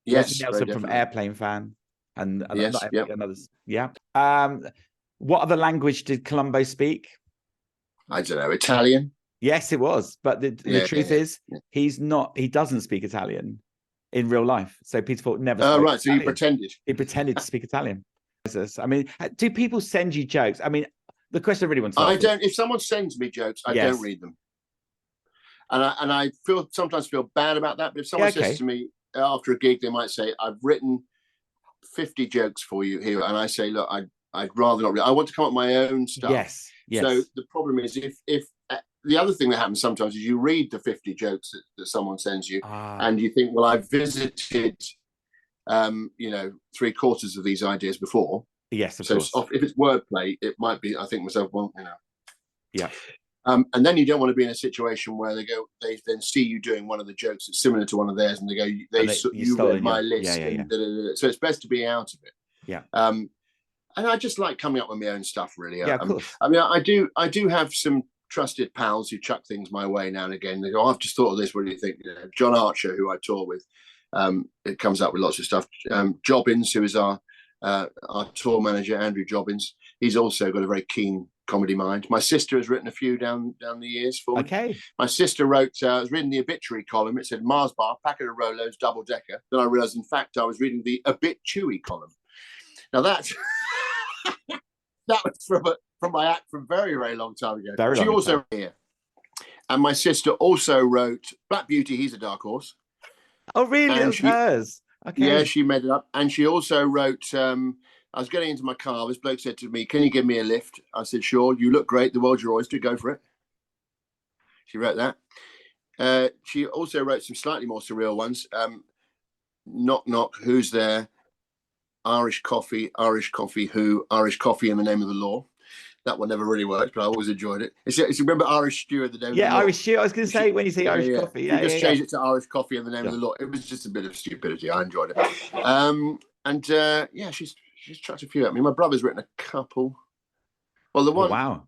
[SPEAKER 2] Yes,
[SPEAKER 1] Leslie Nielsen from Airplane Fan, and
[SPEAKER 2] yes,
[SPEAKER 1] and others. Yeah. What other language did Columbo speak?
[SPEAKER 2] I don't know, Italian.
[SPEAKER 1] Yes, it was. But the truth is, he's not. He doesn't speak Italian in real life. So Peter Falk never.
[SPEAKER 2] Oh, right. So he pretended.
[SPEAKER 1] He pretended to speak Italian. I mean, do people send you jokes? I mean, the question I really want to ask.
[SPEAKER 2] I don't. If someone sends me jokes, I don't read them. And I sometimes feel bad about that. But if someone says to me after a gig, they might say, "I've written 50 jokes for you here," and I say, "Look, I'd rather not read. I want to come up with my own stuff."
[SPEAKER 1] Yes.
[SPEAKER 2] So the problem is if the other thing that happens sometimes is you read the 50 jokes that someone sends you and you think, well, I've visited, 3/4 of these ideas before.
[SPEAKER 1] Yes, of course.
[SPEAKER 2] If it's wordplay, it might be, I think myself, well,
[SPEAKER 1] Yeah.
[SPEAKER 2] And then you don't want to be in a situation where they then see you doing one of the jokes that's similar to one of theirs and they go, you read my list. So it's best to be out of it.
[SPEAKER 1] Yeah.
[SPEAKER 2] And I just like coming up with my own stuff, really.
[SPEAKER 1] Yeah, of course.
[SPEAKER 2] I mean, I do have some trusted pals who chuck things my way now and again. They go, I've just thought of this. What do you think? John Archer, who I tour with, it comes up with lots of stuff. Jobbins, who is our tour manager, Andrew Jobbins, he's also got a very keen comedy mind. My sister has written a few down the years for me.
[SPEAKER 1] Okay.
[SPEAKER 2] My sister wrote, I was reading the obituary column. It said Mars bar, packet of Rolos, double decker. Then I realized, in fact, I was reading the obituary column. Now that's that was from my act from very, very long time ago. She also here. And my sister also wrote Black Beauty, He's a Dark Horse.
[SPEAKER 1] Oh, really? It was hers. Okay.
[SPEAKER 2] Yeah, she made it up. And she also wrote, I was getting into my car. This bloke said to me, "Can you give me a lift?" I said, "Sure. You look great. The world's your oyster. Go for it." She wrote that. She also wrote some slightly more surreal ones. Knock, knock, who's there? Irish coffee, who? Irish coffee in the name of the law. That one never really worked, but I always enjoyed it. It's remember Irish stew in the name of the law?
[SPEAKER 1] Yeah, Irish stew. I was going to say, when you say Irish coffee.
[SPEAKER 2] You just change it to Irish coffee in the name of the law. It was just a bit of stupidity. I enjoyed it. She's chucked a few at me. My brother's written a couple. Well, the one.
[SPEAKER 1] Oh, wow.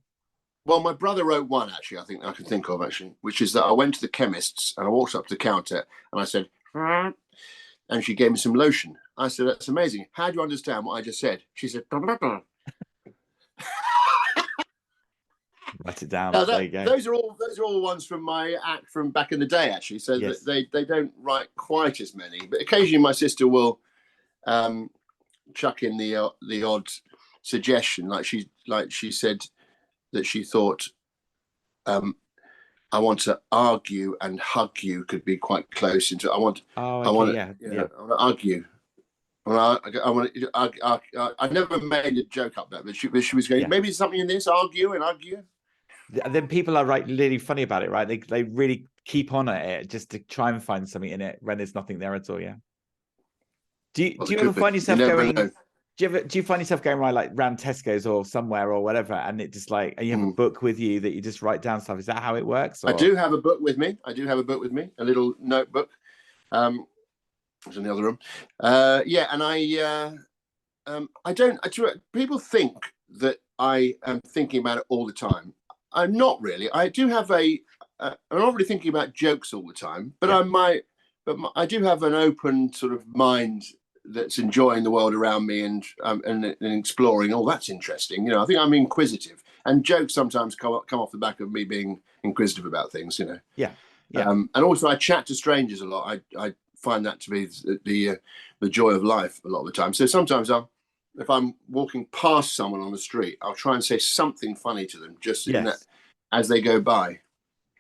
[SPEAKER 2] Well, my brother wrote one, actually, I think I can think of, actually, which is that I went to the chemist's and I walked up to the counter and I said, and she gave me some lotion. I said, "That's amazing. How do you understand what I just said?" She said, "Write
[SPEAKER 1] it down."
[SPEAKER 2] There you go. Those are all ones from my act from back in the day, actually. So that they don't write quite as many, but occasionally my sister will chuck in the odd suggestion, like she said that she thought I want to argue and hug you could be quite close into. I want to argue. Well, I never made a joke up there, but she was going, maybe there's something in this, argue.
[SPEAKER 1] Then people are really funny about it, right? They really keep on at it just to try and find something in it when there's nothing there at all. Yeah. Do you ever find yourself going? Do you find yourself going round Tesco's or somewhere or whatever, and it just and you have a book with you that you just write down stuff? Is that how it works? Or?
[SPEAKER 2] I do have a book with me. A little notebook. It's in the other room. And I don't. People think that I am thinking about it all the time. I'm not really. I do have I'm not really thinking about jokes all the time, but I do have an open sort of mind that's enjoying the world around me and exploring. Oh, that's interesting. I think I'm inquisitive, and jokes sometimes come off the back of me being inquisitive about things.
[SPEAKER 1] Yeah. Yeah.
[SPEAKER 2] And also, I chat to strangers a lot. I find that to be the joy of life a lot of the time. So sometimes if I'm walking past someone on the street, I'll try and say something funny to them just as they go by.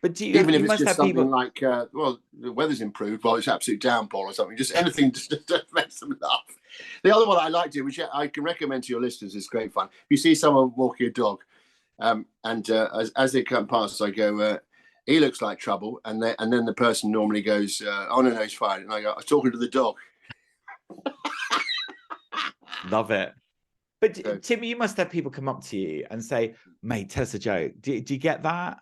[SPEAKER 1] But
[SPEAKER 2] Even if it's just something like, well, the weather's improved, well, it's absolute downpour or something, just anything just makes them laugh. The other one I like to do, which I can recommend to your listeners, is great fun. If you see someone walking a dog, as they come past, I go, he looks like trouble. And then the person normally goes, oh, no, he's fine. And I go, I'm talking to the dog.
[SPEAKER 1] Love it. But Tim, you must have people come up to you and say, mate, tell us a joke. Do you get that?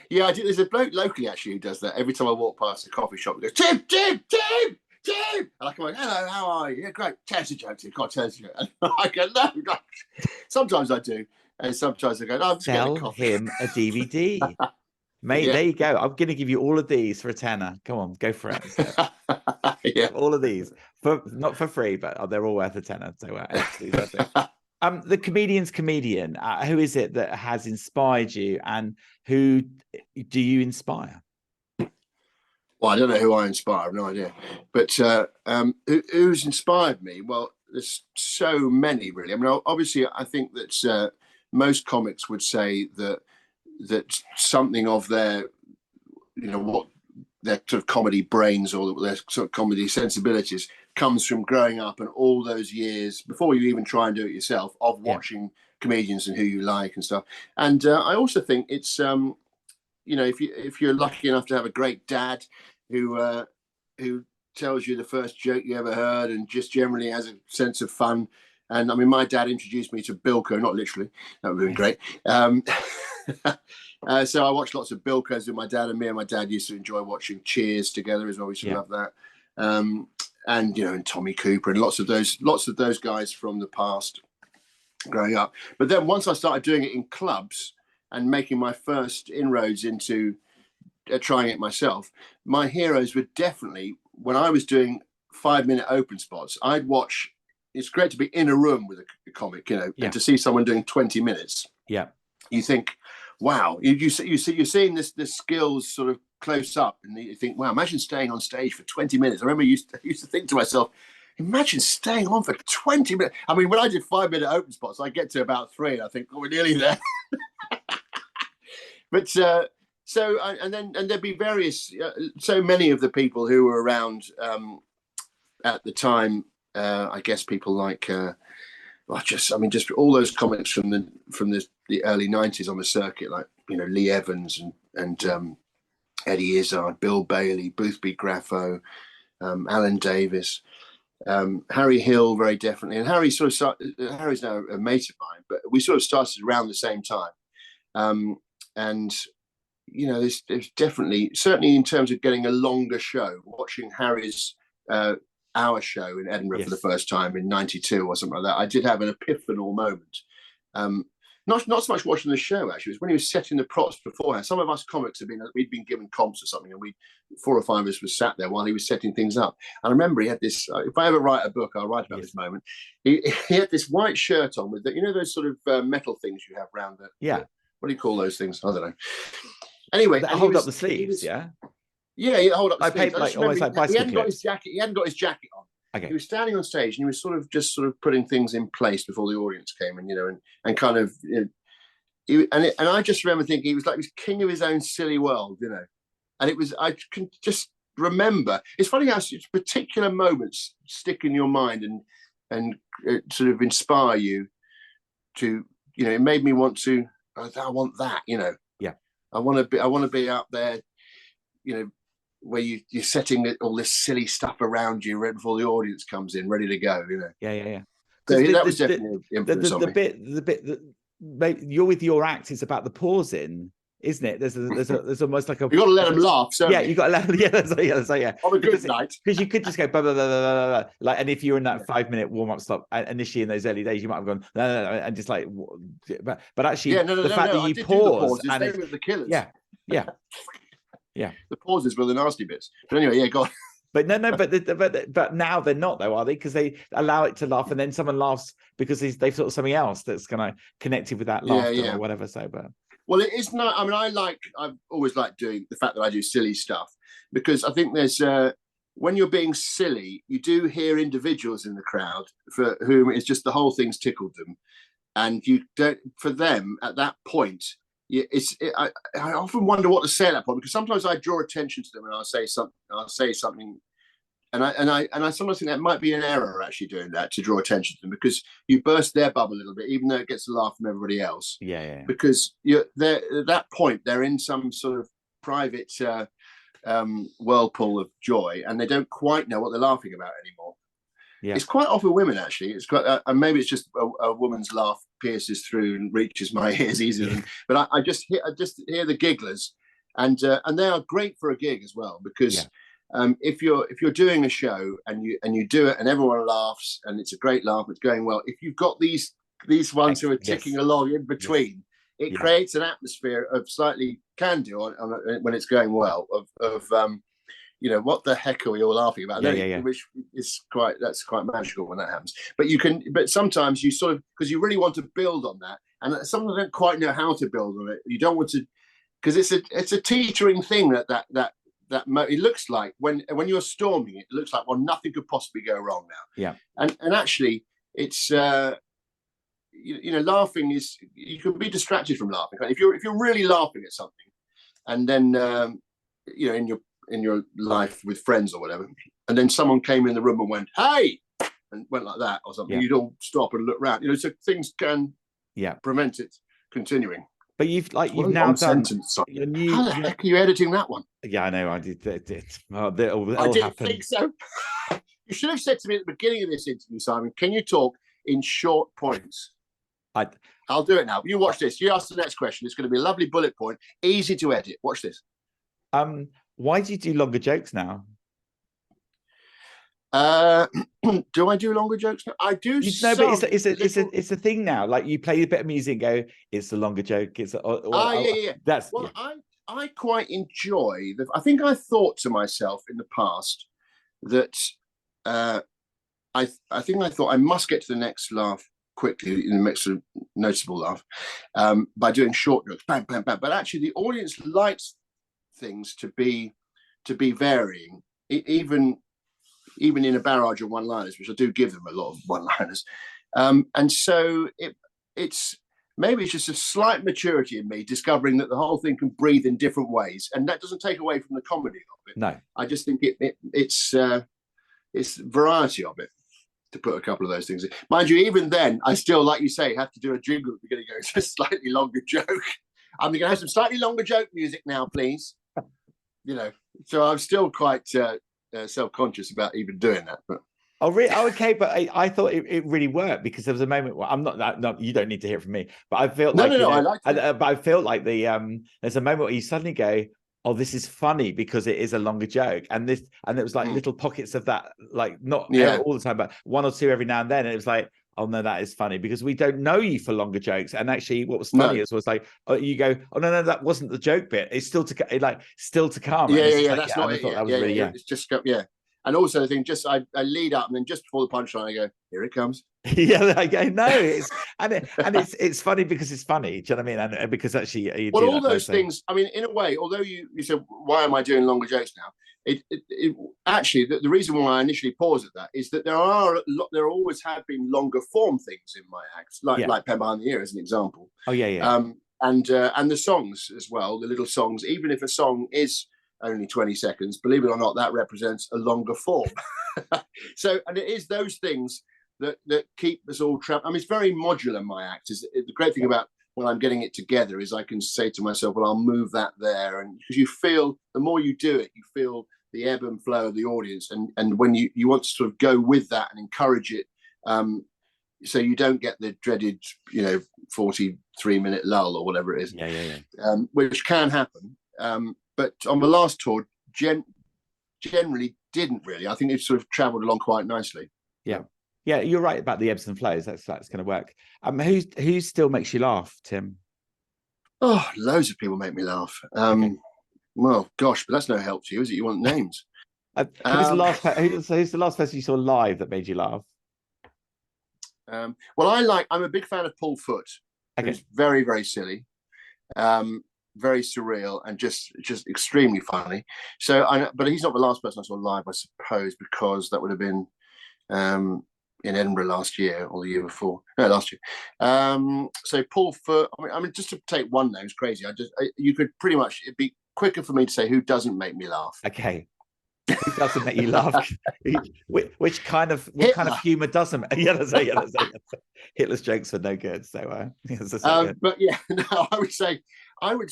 [SPEAKER 2] Yeah, I do. There's a bloke locally actually who does that. Every time I walk past a coffee shop, he goes, Tim. And I come on, hello, how are you? Yeah, great. Tell us a joke, Tim. God, tell us a joke. And I go, no. Sometimes I do. And sometimes I go, no, I'm just getting a coffee.
[SPEAKER 1] Sell him a DVD. Mate, there you go. I'm going to give you all of these for £10. Come on, go for it. So, all of these, not for free, but they're all worth £10. So absolutely worth it. The comedian's comedian, who is it that has inspired you, and who do you inspire?
[SPEAKER 2] Well, I don't know who I inspire. I have no idea. But who's inspired me? Well, there's so many, really. I mean, obviously, I think that most comics would say that something of their, what their sort of comedy brains or their sort of comedy sensibilities comes from growing up and all those years before you even try and do it yourself of watching comedians and who you like and stuff. And I also think it's if you're lucky enough to have a great dad who tells you the first joke you ever heard and just generally has a sense of fun. And I mean, my dad introduced me to Bilko, not literally. That would have been great. So I watched lots of Bilkos with my dad, and me and my dad used to enjoy watching Cheers together as well. We used to love that. And Tommy Cooper and lots of those guys from the past growing up. But then once I started doing it in clubs and making my first inroads into trying it myself, my heroes were definitely, when I was doing 5-minute open spots, I'd watch. It's great to be in a room with a comic, and to see someone doing 20 minutes. Yeah, you think, wow, you're seeing this skills sort of close up, and you think, wow, imagine staying on stage for 20 minutes. I remember I used to think to myself, imagine staying on for 20 minutes. I mean, when I did 5-minute open spots, I get to about 3, and I think, oh, we're nearly there. But and there'd be various, so many of the people who were around at the time. I guess people like, just all those comics from the early 90s on the circuit, like Lee Evans and Eddie Izzard, Bill Bailey, Boothby Graffo, Alan Davis, Harry Hill, very definitely. And Harry's now a mate of mine, but we sort of started around the same time. And there's definitely, certainly in terms of getting a longer show, watching Harry's our show in Edinburgh for the first time in '92 or something like that, I did have an epiphanal moment. Not so much watching the show, actually. It was when he was setting the props beforehand. Some of us comics we'd been given comps or something, and 4 or 5 of us were sat there while he was setting things up. And I remember he had this, if I ever write a book, I'll write about this moment. He had this white shirt on with those sort of metal things you have around what do you call those things? I don't know. Anyway,
[SPEAKER 1] hold up the sleeves,
[SPEAKER 2] Yeah, he hold up the sleeves.
[SPEAKER 1] Almost like bicycle
[SPEAKER 2] he hadn't got his jacket. He hadn't got his jacket on. Okay. He was standing on stage and he was sort of putting things in place before the audience came, and kind of. And I just remember thinking he was like this king of his own silly world, And it was, I can just remember. It's funny how particular moments stick in your mind and sort of inspire you to. It made me want to. I want that. Yeah. I want to be out there. Where you're setting all this silly stuff around you right before the audience comes in, ready to go.
[SPEAKER 1] Yeah.
[SPEAKER 2] So that was definitely an influence on me.
[SPEAKER 1] The bit that you're with your act is about the pausing. isn't it? There's almost like a.
[SPEAKER 2] You got to let them laugh. Certainly.
[SPEAKER 1] Yeah, you got to let them. Yeah.
[SPEAKER 2] On a good night,
[SPEAKER 1] because you could just go blah, blah, blah, blah, blah, like, and if you're in that 5-minute warm-up stop initially in those early days, you might have gone no, and just like, but actually, the fact that you pause and
[SPEAKER 2] they were the killers.
[SPEAKER 1] Yeah.
[SPEAKER 2] The pauses were the nasty bits. But anyway, yeah, go on.
[SPEAKER 1] But no, but now they're not though, are they? Because they allow it to laugh, and then someone laughs because they've thought of something else that's kind of connected with that laughter or whatever. So, but
[SPEAKER 2] well, it is not. I mean, I've always liked doing the fact that I do silly stuff, because I think there's when you're being silly, you do hear individuals in the crowd for whom it's just the whole thing's tickled them, and you don't. For them at that point, I often wonder what to say at that point, because sometimes I draw attention to them and I'll say something, and I sometimes think that might be an error actually doing that, to draw attention to them, because you burst their bubble a little bit, even though it gets a laugh from everybody else.
[SPEAKER 1] Yeah.
[SPEAKER 2] Because they're at that point, they're in some sort of private whirlpool of joy, and they don't quite know what they're laughing about anymore. Yeah. It's quite often women, actually. It's quite, and maybe it's just a woman's laugh pierces through and reaches my ears easier than. But I just hear the gigglers, and they are great for a gig as well, because if you're doing a show and you do it and everyone laughs and it's a great laugh, it's going well. If you've got these ones who are ticking along in between, it creates an atmosphere of slightly candy when it's going well. What the heck are we all laughing about? Which is quite magical when that happens. But sometimes you sort of, because you really want to build on that, and sometimes don't quite know how to build on it. You don't want to, because it's a teetering thing that it looks like when you're storming, it looks like, well, nothing could possibly go wrong now. Yeah. And actually, it's laughing is, you can be distracted from laughing. If you're really laughing at something, and then in your life with friends or whatever, and then someone came in the room and went, "Hey," and went like that or something, you'd all stop and look round. So things can prevent it continuing.
[SPEAKER 1] But you've now done.
[SPEAKER 2] How the heck are you editing that one?
[SPEAKER 1] Yeah, I know. I did. I
[SPEAKER 2] didn't think so. You should have said to me at the beginning of this interview, Simon, can you talk in short points? I'll do it now. You watch this. You ask the next question. It's going to be a lovely bullet point, easy to edit. Watch this.
[SPEAKER 1] Why do you do longer jokes now?
[SPEAKER 2] Do I do longer jokes now? I do.
[SPEAKER 1] No, but it's a thing now. Like, you play a bit of music and go, it's a longer joke. It's
[SPEAKER 2] I quite enjoy I think I thought to myself in the past that I thought I must get to the next laugh quickly, in the next sort of noticeable laugh, by doing short jokes, bang, bang, bang. But actually, the audience likes things to be varying, even in a barrage of one-liners, which I do give them a lot of one-liners, and so it's maybe it's just a slight maturity in me discovering that the whole thing can breathe in different ways, and that doesn't take away from the comedy of it.
[SPEAKER 1] No,
[SPEAKER 2] I just think it's variety of it, to put a couple of those things in. Mind you, even then, I still, like you say, have to do a jingle at the beginning. It's a slightly longer joke. I'm going to have some slightly longer joke music now, please. So I'm still quite self-conscious about even doing that. But
[SPEAKER 1] okay, but I thought it really worked, because there was a moment where I'm not you don't need to hear it from me, but I felt but I feel like there's a moment where you suddenly go, oh, this is funny because it is a longer joke, and it was like little pockets of that, like not all the time, but one or two every now and then, and it was like, oh no, that is funny, because we don't know you for longer jokes. And actually, what was funny was like, you go, oh no, that wasn't the joke bit. It's still to come.
[SPEAKER 2] That's not it. That was really, it's just And also the thing, just I lead up, and then just before the punchline, I go, here it comes. It's funny because it's funny. Do you know what I mean? And because actually, all those things. I mean, in a way, although you said, why am I doing longer jokes now? Actually, the reason why I initially paused at that is that there always have been longer form things in my acts, like Pen Behind the Ear as an example. And the songs as well, the little songs. Even if a song is only 20 seconds, believe it or not, that represents a longer form. And it is those things that keep us all trapped. I mean, it's very modular, my act. The great thing about when I'm getting it together is I can say to myself, well, I'll move that there. And because you feel, the more you do it, you feel the ebb and flow of the audience. And when you want to sort of go with that and encourage it, so you don't get the dreaded, 43-minute lull or whatever it is.
[SPEAKER 1] Yeah.
[SPEAKER 2] Which can happen. But on the last tour, generally didn't really. I think it sort of travelled along quite nicely.
[SPEAKER 1] Yeah, you're right about the ebbs and flows. That's going to work. Who still makes you laugh, Tim?
[SPEAKER 2] Oh, loads of people make me laugh.
[SPEAKER 1] Okay.
[SPEAKER 2] Well, gosh, but that's no help to you, is it? You want names?
[SPEAKER 1] Who's the last person you saw live that made you laugh?
[SPEAKER 2] Well, I'm a big fan of Paul Foot.
[SPEAKER 1] Okay.
[SPEAKER 2] Who's very, very silly, very surreal, and just extremely funny. But he's not the last person I saw live, I suppose, because that would have been in Edinburgh last year or the year before. No, last year. So Paul Foot. I mean, just to take one name is crazy. You could pretty much. It'd be quicker for me to say who doesn't make me laugh.
[SPEAKER 1] Okay. Who doesn't make you laugh? What kind of humor doesn't? That's Hitler's jokes are no good. So,
[SPEAKER 2] but yeah, no, I would say. I mean,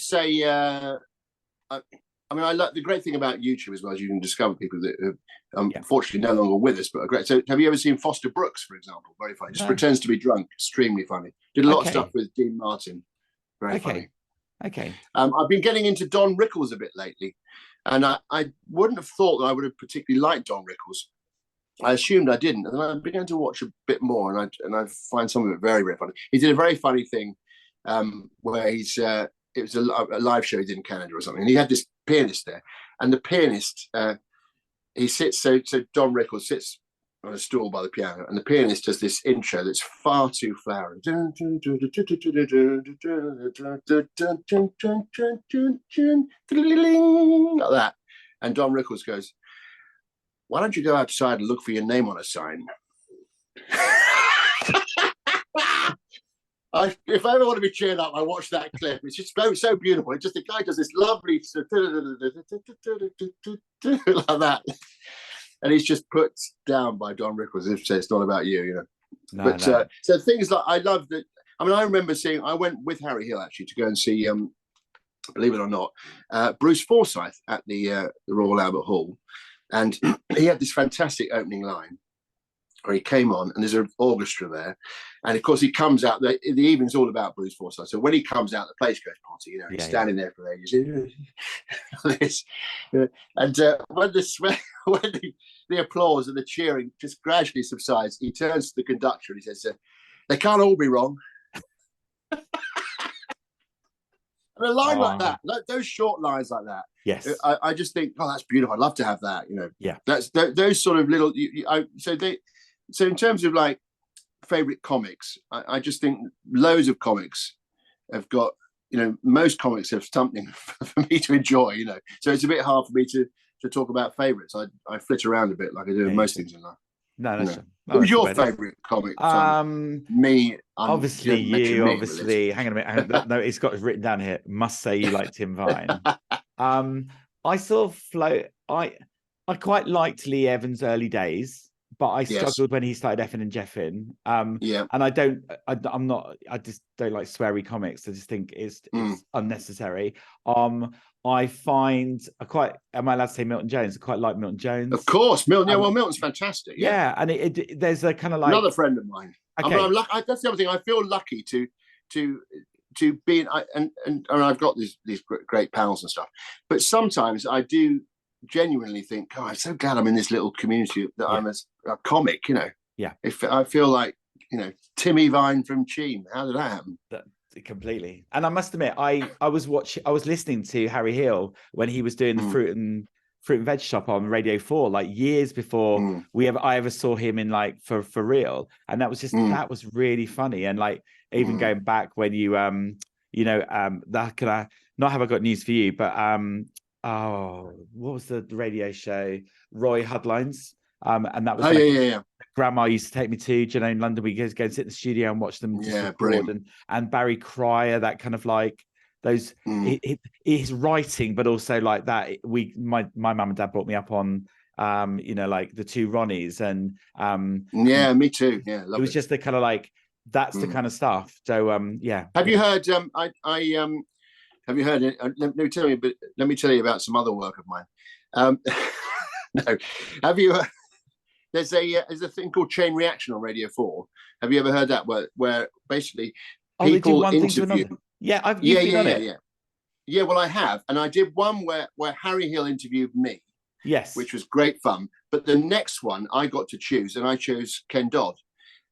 [SPEAKER 2] I like the great thing about YouTube as well, as you can discover people that are unfortunately no longer with us, but are great. So, have you ever seen Foster Brooks, for example? Very funny. Just pretends to be drunk. Extremely funny. Did a lot of stuff with Dean Martin. Very funny.
[SPEAKER 1] Okay.
[SPEAKER 2] I've been getting into Don Rickles a bit lately, and I wouldn't have thought that I would have particularly liked Don Rickles. I assumed I didn't, and then I began to watch a bit more, and I find some of it very, very funny. He did a very funny thing where it was a live show he did in Canada or something, and he had this pianist there, and the pianist he sits. So Don Rickles sits on a stool by the piano, and the pianist does this intro that's far too flowery, like that. And Don Rickles goes, "Why don't you go outside and look for your name on a sign?" If I ever want to be cheered up, I watch that clip. It's just so beautiful. It's just the guy does this lovely like that, and he's just put down by Don Rickles. If it's not about you, No. So things like I love that. I mean, I remember I went with Harry Hill actually to go and see, believe it or not, Bruce Forsyth at the Royal Albert Hall, and he had this fantastic opening line where he came on, and there's an orchestra there, and of course he comes out. The evening's all about Bruce Forsyth. So when he comes out, the place goes party. He's standing there for ages. And when the applause and the cheering just gradually subsides, he turns to the conductor and he says, "They can't all be wrong." And a line like that, those short lines like that.
[SPEAKER 1] Yes,
[SPEAKER 2] I just think, that's beautiful. I'd love to have that.
[SPEAKER 1] Yeah,
[SPEAKER 2] that's those sort of little. So in terms of like favorite comics, I just think loads of comics have got, most comics have something for me to enjoy, So it's a bit hard for me to talk about favorites. I flit around a bit like I do in most things in life.
[SPEAKER 1] No.
[SPEAKER 2] Who's your favorite comic? Me.
[SPEAKER 1] Obviously you. Obviously, hang on a minute. No, it's got written down here. Must say you like Tim Vine. I sort of float. I quite liked Lee Evans' early days, but I struggled when he started effing and jeffing. And I just don't like sweary comics. I just think it's unnecessary. I find am I allowed to say Milton Jones? I quite like Milton Jones.
[SPEAKER 2] Of course, Milton. Milton's fantastic.
[SPEAKER 1] Yeah, and there's a kind of like
[SPEAKER 2] another friend of mine.
[SPEAKER 1] Okay.
[SPEAKER 2] I'm lucky. That's the other thing. I feel lucky to be and I've got these great pals and stuff. But sometimes I do genuinely think, God, I'm so glad I'm in this little community that I'm a comic.
[SPEAKER 1] Yeah.
[SPEAKER 2] If I feel like Timmy Vine from Cheam. How did that happen?
[SPEAKER 1] Completely. And I must admit, I was listening to Harry Hill when he was doing the fruit and veg shop on Radio 4, like years before I ever saw him in like for real. And that was just that was really funny. And like even going back when you that can I not have I got news for you, but what was the radio show? Roy Hudlines. And that was Grandma used to take me to, in London. We go and sit in the studio and watch them record, and Barry Cryer, that kind of like those his writing, but also like that. My mum and dad brought me up on like the two Ronnies, and
[SPEAKER 2] me too. Yeah,
[SPEAKER 1] it was just the kind of like that's the kind of stuff. So
[SPEAKER 2] Have you heard? Have you heard it? Let me tell you about some other work of mine. No, have you? there's a thing called chain reaction on Radio 4. Have you ever heard that? Where basically
[SPEAKER 1] they do
[SPEAKER 2] people
[SPEAKER 1] one thing to
[SPEAKER 2] interview.
[SPEAKER 1] another. Yeah, you've been on it.
[SPEAKER 2] Yeah, well, I have, and I did one where Harry Hill interviewed me.
[SPEAKER 1] Yes,
[SPEAKER 2] which was great fun. But the next one I got to choose, and I chose Ken Dodd,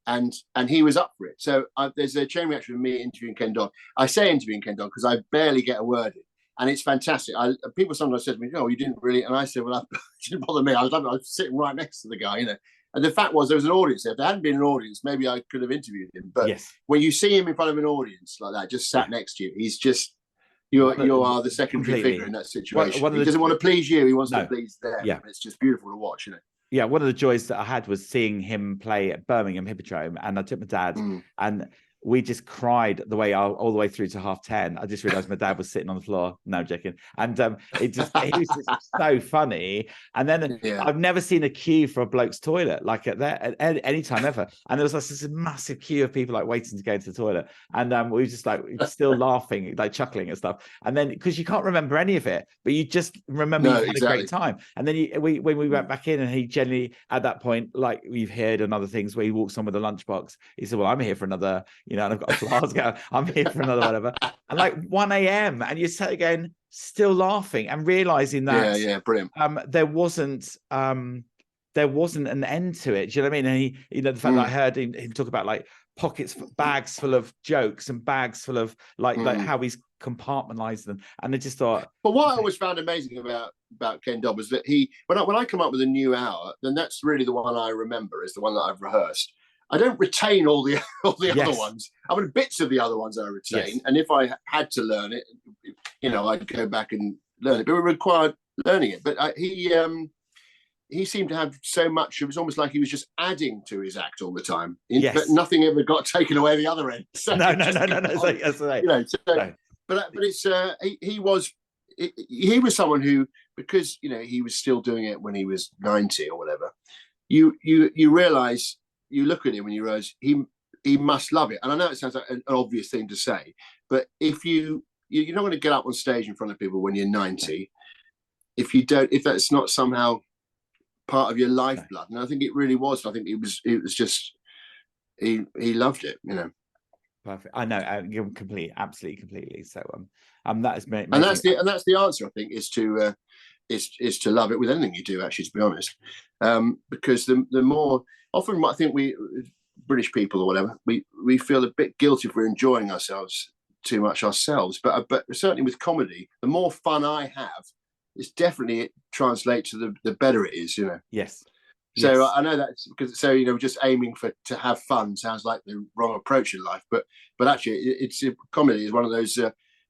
[SPEAKER 2] and he was up for it. So there's a chain reaction of me interviewing Ken Dodd. I say interviewing Ken Dodd because I barely get a word in, and it's fantastic. People sometimes say to me, "Oh, you didn't really," and I said, "Well, it didn't bother me. I was sitting right next to the guy, you know." And the fact was, there was an audience there. If there hadn't been an audience, maybe I could have interviewed him. But when you see him in front of an audience like that, just sat next to you, he's just. You are the secondary figure in that situation. He doesn't want to please you; he wants to please them. Yeah, it's just beautiful to watch, you know.
[SPEAKER 1] Yeah, one of the joys that I had was seeing him play at Birmingham Hippodrome, and I took my dad, and we just cried all the way through to 10:30. I just realised my dad was sitting on the floor. No, I'm joking. And it was just so funny. And then I've never seen a queue for a bloke's toilet like at any time ever. And there was like this massive queue of people like waiting to go to the toilet. And we were just like still laughing, like chuckling and stuff. And then because you can't remember any of it, but you just remember you had a great time. And then when we went back in, and he generally at that point, like we've heard on other things, where he walks on with a lunchbox, he said, "Well, I'm here for another." You know, and I've got a flask going, I'm here for another whatever. And like 1 a.m. and you're sat again, still laughing and realizing that
[SPEAKER 2] brilliant.
[SPEAKER 1] There wasn't an end to it. Do you know what I mean? And he, you know, the fact that I heard him talk about like bags full of jokes and bags full of like how he's compartmentalized them. And I just thought.
[SPEAKER 2] But what I always found amazing about Ken Dodd was that when I come up with a new hour, then that's really the one I remember, is the one that I've rehearsed. I don't retain all the other ones. I mean, bits of the other ones I retain, and if I had to learn it, you know, I'd go back and learn it. But it required learning it. But he seemed to have so much. It was almost like he was just adding to his act all the time. But nothing ever got taken away the other end. So
[SPEAKER 1] no. That's right.
[SPEAKER 2] You know, but it's he was someone who, because you know he was still doing it when he was 90 or whatever. You realise. You look at him and you realize he must love it. And I know it sounds like an obvious thing to say, but if you're not going to get up on stage in front of people when you're 90, if that's not somehow part of your lifeblood. And I think it really was. I think it was just he loved it, you know.
[SPEAKER 1] Perfect. I know, absolutely, completely. So that is
[SPEAKER 2] and that's the answer. I think is to love it with anything you do. Actually, to be honest, because the more often I think we British people or whatever, we feel a bit guilty if we're enjoying ourselves too much ourselves. But certainly with comedy, the more fun I have, it's definitely it translates to the better it is, you know.
[SPEAKER 1] Yes.
[SPEAKER 2] So I know that's because you know, just aiming to have fun sounds like the wrong approach in life, but actually comedy is one of those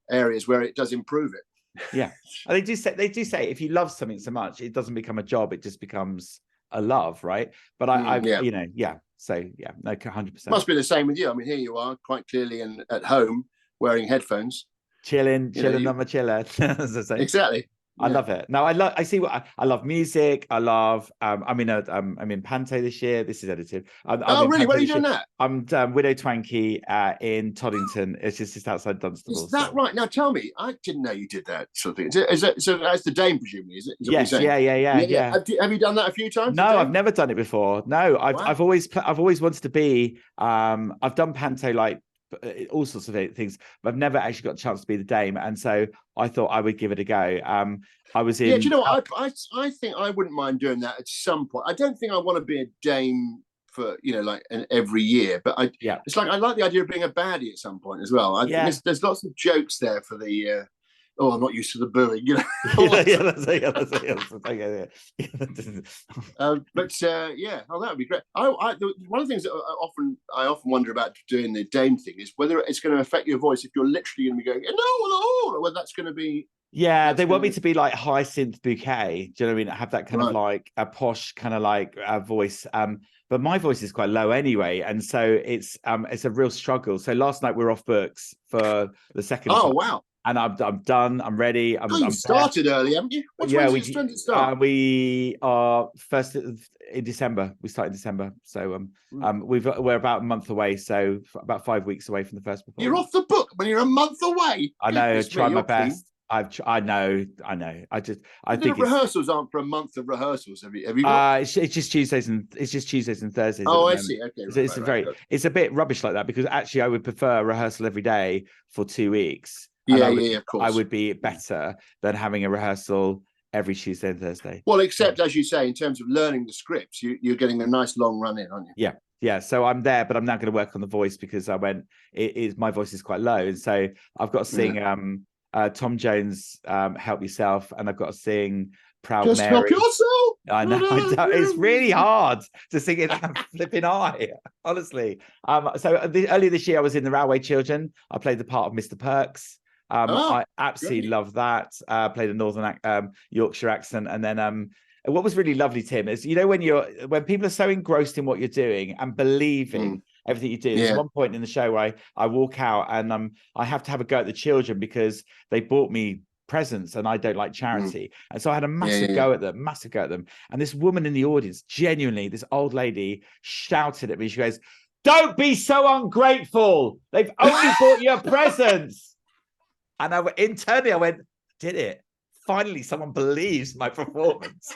[SPEAKER 2] areas where it does improve it.
[SPEAKER 1] Yeah, they do say if you love something so much, it doesn't become a job; it just becomes a love, right? But you know, so no, 100%.
[SPEAKER 2] Must be the same with you. I mean, here you are, quite clearly, and at home wearing headphones,
[SPEAKER 1] chilling on my chiller. As I say.
[SPEAKER 2] Exactly.
[SPEAKER 1] I love it. Now I love music. I love I'm in Panto this year. This is edited.
[SPEAKER 2] Really? Where are you doing that?
[SPEAKER 1] I'm Widow Twanky in Toddington. It's just outside Dunstable.
[SPEAKER 2] Is that right? Now tell me, I didn't know you did that sort of thing. Is that so? That's the Dame, presumably, is it?
[SPEAKER 1] Yes. Yeah.
[SPEAKER 2] Have you done that a few times?
[SPEAKER 1] No, I've never done it before. No, I've always wanted to be. I've done Panto like all sorts of things, but I've never actually got a chance to be the Dame, and so I thought I would give it a go. I was in.
[SPEAKER 2] Yeah, do you know what? I think I wouldn't mind doing that at some point. I don't think I want to be a Dame for like every year, but it's like I like the idea of being a baddie at some point as well. There's lots of jokes there for the. I'm not used to the booing, you know. But that would be great. One of the things that I often wonder about doing the Dame thing is whether it's going to affect your voice if you're literally going to be going no, whether that's going to be.
[SPEAKER 1] Yeah, they want me to be like Hyacinth Bouquet. Do you know what I mean? Have that kind of like a posh kind of like voice. But my voice is quite low anyway, and so it's a real struggle. So last night we were off books for the second.
[SPEAKER 2] Oh wow.
[SPEAKER 1] And I'm done. I'm ready.
[SPEAKER 2] You started early, haven't you? When did you start?
[SPEAKER 1] We are first in December. We start in December, so we're about a month away. So about 5 weeks away from the first performance.
[SPEAKER 2] You're off the book when you're a month away.
[SPEAKER 1] I know. Try my best. I know. I think
[SPEAKER 2] rehearsals aren't for a month of rehearsals. Have you got?
[SPEAKER 1] It's just Tuesdays and Thursdays.
[SPEAKER 2] Oh, I see. Okay,
[SPEAKER 1] it's a bit rubbish like that, because actually I would prefer a rehearsal every day for 2 weeks.
[SPEAKER 2] Yeah, of course.
[SPEAKER 1] I would be better than having a rehearsal every Tuesday and Thursday.
[SPEAKER 2] Well, except as you say, in terms of learning the scripts, you're getting a nice long run in, aren't you?
[SPEAKER 1] Yeah. So I'm there, but I'm now going to work on the voice, because my voice is quite low, and so I've got to sing Tom Jones, Help Yourself, and I've got to sing Proud
[SPEAKER 2] Just
[SPEAKER 1] Mary.
[SPEAKER 2] help yourself.
[SPEAKER 1] I know. It's really hard to sing it that flipping high, honestly. Earlier this year, I was in The Railway Children. I played the part of Mr. Perks. I absolutely love that. Played a Northern Yorkshire accent, and then what was really lovely, Tim, is when people are so engrossed in what you're doing and believing everything you do. There's one point in the show where I walk out and I have to have a go at the children because they bought me presents and I don't like charity, and so I had a massive go at them. And this woman in the audience, genuinely, this old lady, shouted at me. She goes, "Don't be so ungrateful. They've only bought you presents." And internally I went, "Did it? Finally, someone believes my performance."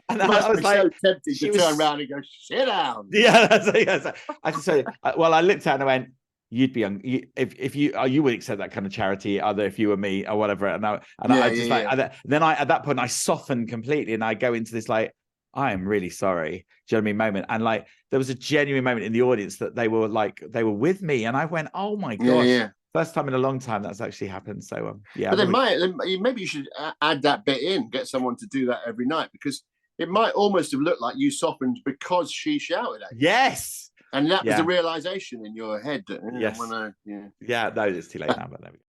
[SPEAKER 1] And I was like,
[SPEAKER 2] so tempted to turn around and go, "Sit down."
[SPEAKER 1] Yeah, I just say, well, I looked at her and I went, "You'd be if you would accept that kind of charity, either if you were me or whatever." And then at that point I softened completely, and I go into this like, "I am really sorry." Do you know what I mean? Moment, and like there was a genuine moment in the audience that they were with me, and I went, "Oh my gosh." First time in a long time that's actually happened. So
[SPEAKER 2] But maybe you should add that bit in, get someone to do that every night, because it might almost have looked like you softened because she shouted at you.
[SPEAKER 1] Yes.
[SPEAKER 2] And that was the realization in your head.
[SPEAKER 1] No, it's too late now, but there we go.